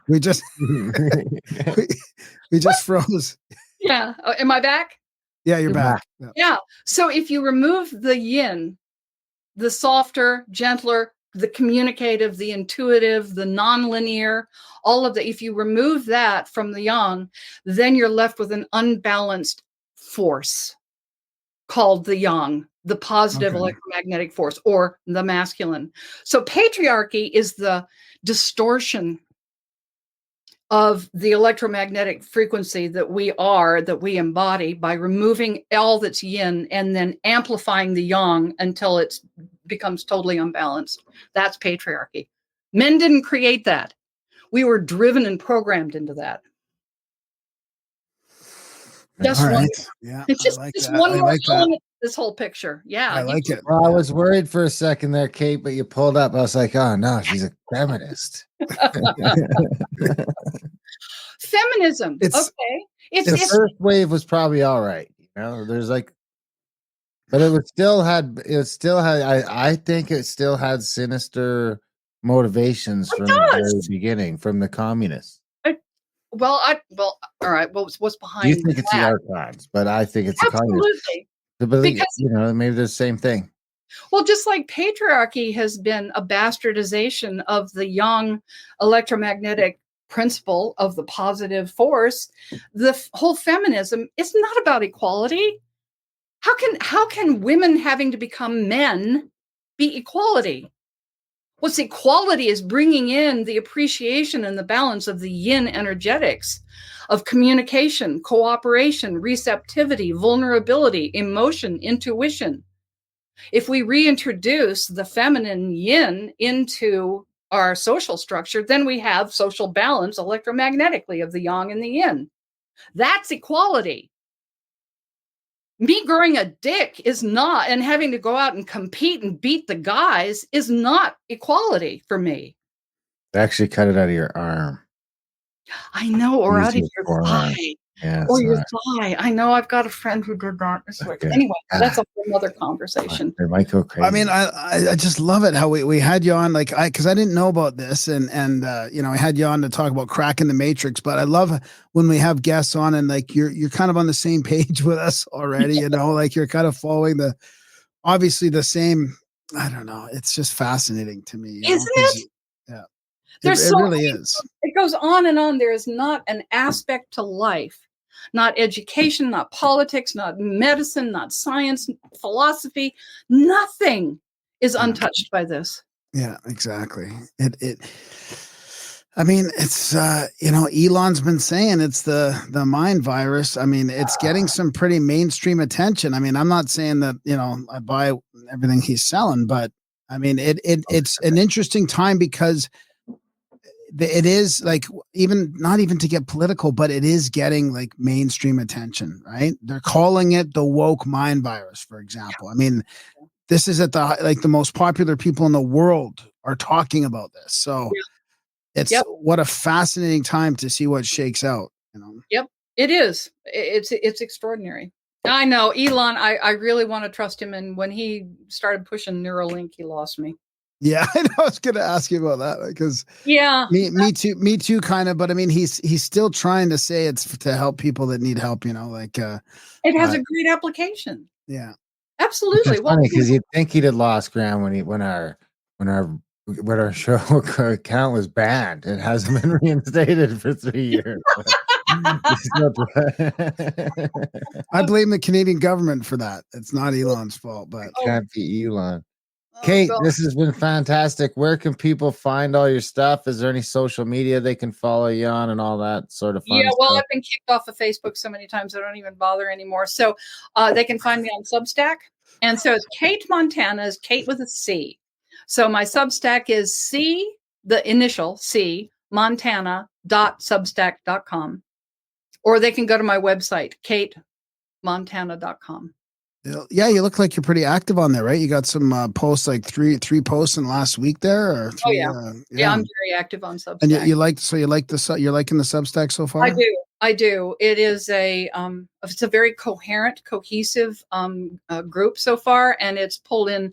we just froze. Yeah. Oh, am I back? Yeah, you're back. Yeah. So if you remove the yin, the softer, gentler, the communicative, the intuitive, the nonlinear, all of that, if you remove that from the yang, then you're left with an unbalanced force called the yang, the positive electromagnetic force, or the masculine. So patriarchy is the distortion of the electromagnetic frequency that we embody by removing all that's yin and then amplifying the yang until it becomes totally unbalanced. That's patriarchy. Men didn't create that. We were driven and programmed into that. Just one. Yeah, it's just one more element of this whole picture. Yeah, I like it. Well, I was worried for a second there, Kate, but you pulled up. I was like, oh no, she's a feminist. Feminism. The first wave was probably all right. There's like But I think it still had sinister motivations It from the very does. beginning, from the communists. Well, all right. What's You behind think it's the that? archives, but I think it's the communists. Absolutely. But Because maybe they're the same thing. Well, just like patriarchy has been a bastardization of the young electromagnetic principle of the positive force, the whole feminism is not about equality. How can women having to become men be equality? What's equality is bringing in the appreciation and the balance of the yin energetics of communication, cooperation, receptivity, vulnerability, emotion, intuition. If we reintroduce the feminine yin into our social structure, then we have social balance electromagnetically of the yang and the yin. That's equality. Me growing a dick is not, and having to go out and compete and beat the guys is not equality for me. They actually cut it out of your arm. I know, or Use out of your your forearm. thigh. Yeah, Or it's your not- thigh. I know I've got a friend who did that. Okay. Anyway, that's a whole other conversation. They might go crazy. I mean, I just love it how we had you on, like, because I didn't know about this, and I had you on to talk about cracking the matrix. But I love when we have guests on and like you're kind of on the same page with us already. Like you're kind of following obviously the same. I don't know. It's just fascinating to me, Isn't it? Yeah, There's it so really many, is. it goes on and on. There is not an aspect to life, not education, not politics, not medicine, not science, philosophy. Nothing is untouched by this. Yeah, exactly. I mean, it's Elon's been saying it's the mind virus. I mean, it's getting some pretty mainstream attention. I mean, I'm not saying that, I buy everything he's selling, but I mean, it's an interesting time because it is like, even not even to get political, but it is getting like mainstream attention, right? They're calling it the woke mind virus, for example. I mean, this is at the most popular people in the world are talking about this. So it's what a fascinating time to see what shakes out. Yep, it is. It's extraordinary. I know Elon. I really want to trust him. And when he started pushing Neuralink, he lost me. Yeah, I was going to ask you about that because me too, kind of. But I mean, he's still trying to say it's to help people that need help. It has a great application. Yeah, absolutely. Well, funny because you'd think he'd have lost ground when our show account was banned. It hasn't been reinstated for 3 years. I blame the Canadian government for that. It's not Elon's fault, but it can't be Elon. Cate, this has been fantastic. Where can people find all your stuff? Is there any social media they can follow you on and all that sort of fun well, stuff? I've been kicked off of Facebook so many times I don't even bother anymore. So they can find me on Substack. And so it's Cate Montana, is Cate with a C. So my Substack is the initial C, montana.substack.com. Or they can go to my website, catemontana.com. Yeah, you look like you're pretty active on there, right? You got some posts, like three posts in last week there, or three, yeah, I'm very active on Substack. And you're liking the Substack so far? I do. It is it's a very coherent, cohesive group so far, and it's pulled in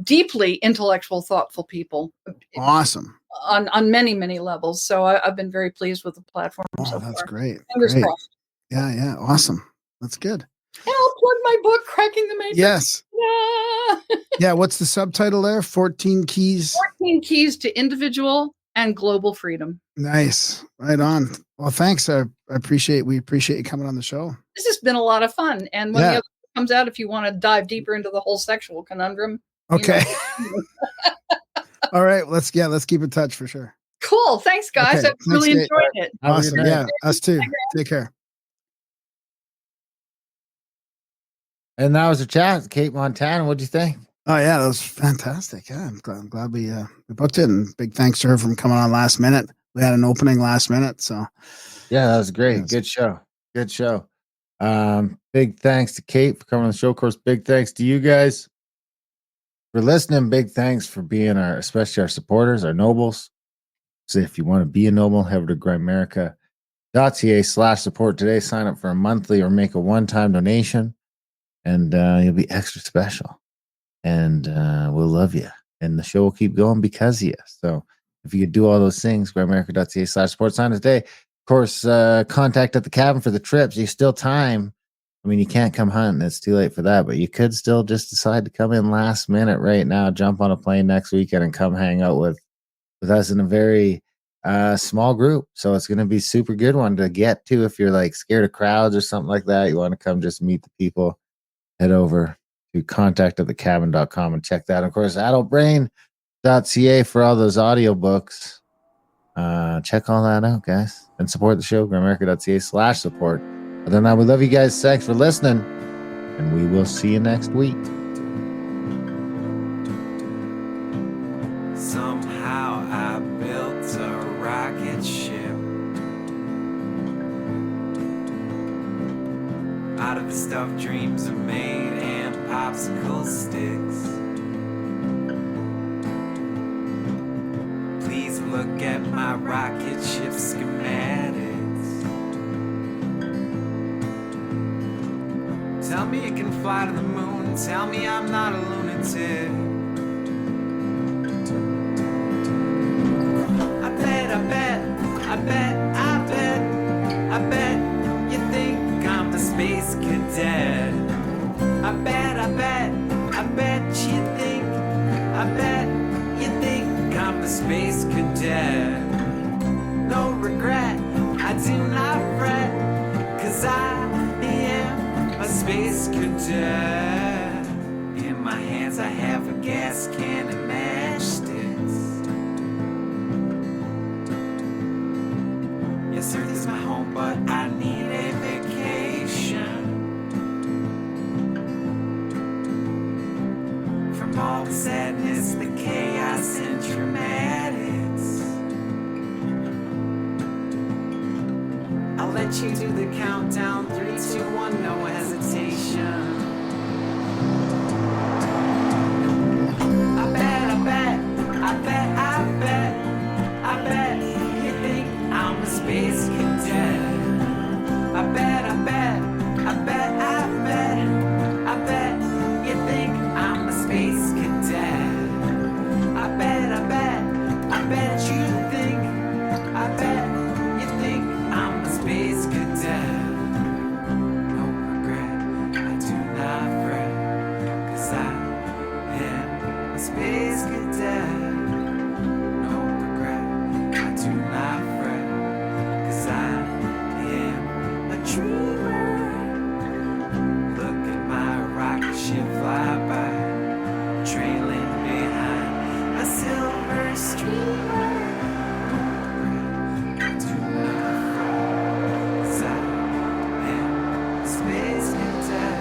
deeply intellectual, thoughtful people. Awesome. On many, many levels. So I've been very pleased with the platform. Oh, that's great. Fingers crossed. Yeah. Awesome. That's good. And I'll plug my book, Cracking the Matrix. Yes. Yeah. What's the subtitle there? 14 Keys. 14 Keys to Individual and Global Freedom. Nice. Right on. Well, thanks. We appreciate you coming on the show. This has been a lot of fun. And when the other comes out, if you want to dive deeper into the whole sexual conundrum. Okay. All right. Let's keep in touch for sure. Cool. Thanks, guys. Okay. I've really enjoyed it. Awesome. Yeah. Us too. Take care. And that was a chat, Cate Montana. What'd you think? Oh yeah, that was fantastic. Yeah, I'm glad we booked it, and big thanks to her for coming on last minute. We had an opening last minute, so yeah, that was great. Good show. Big thanks to Cate for coming on the show. Of course, big thanks to you guys for listening. Big thanks for being especially our supporters, our nobles. So if you want to be a noble, head over to grimerica.ca/support today. Sign up for a monthly or make a one-time donation. and you'll be extra special. And we'll love you. And the show will keep going because of you. So if you could do all those things, GrandAmerica.ca/sports on today. Of course, contact at the cabin for the trips. You still time. I mean, you can't come hunting. It's too late for that. But you could still just decide to come in last minute right now, jump on a plane next weekend and come hang out with us in a very small group. So it's going to be super good one to get to. If you're like scared of crowds or something like that, you want to come just meet the people, head over to contact@thecabin.com and check that. Of course, adultbrain.ca for all those audiobooks. Check all that out, guys, and support the show. GrandAmerica.ca/support. Other than that, we love you guys. Thanks for listening, and we will see you next week. Somehow I built a rocket ship out of the stuff dreams are made and popsicle sticks. Please look at my rocket ship schematics. Tell me you can fly to the moon. Tell me I'm not a lunatic. I bet you think I'm the space cadet. I bet you think I'm the space cadet. No regret, I do not fret, 'cause I am a space cadet. In my hands I have a gas can and matchsticks. Yes, Earth is my home, but I need a vacation from all the sadness, the chaos, and dramatics. I'll let you do the countdown. 3, 2, 1, no hesitation. I bet you think I'm a space cadet. I bet you think I'm a space cadet. I bet you think I'm a space cadet. No regret, I do not fret, 'cause I am a space cadet. No regret, I do not fret, 'cause I am a dreamer. Look at my rocket ship fly by, trailing behind a silver streamer. No regret, I do not fret, 'cause I am a space cadet.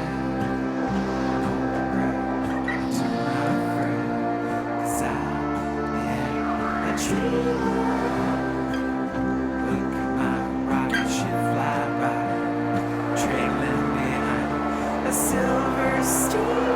No regret, I do not fret, 'cause I am a dreamer. Look at my rocket ship fly by, trailing behind a silver streamer.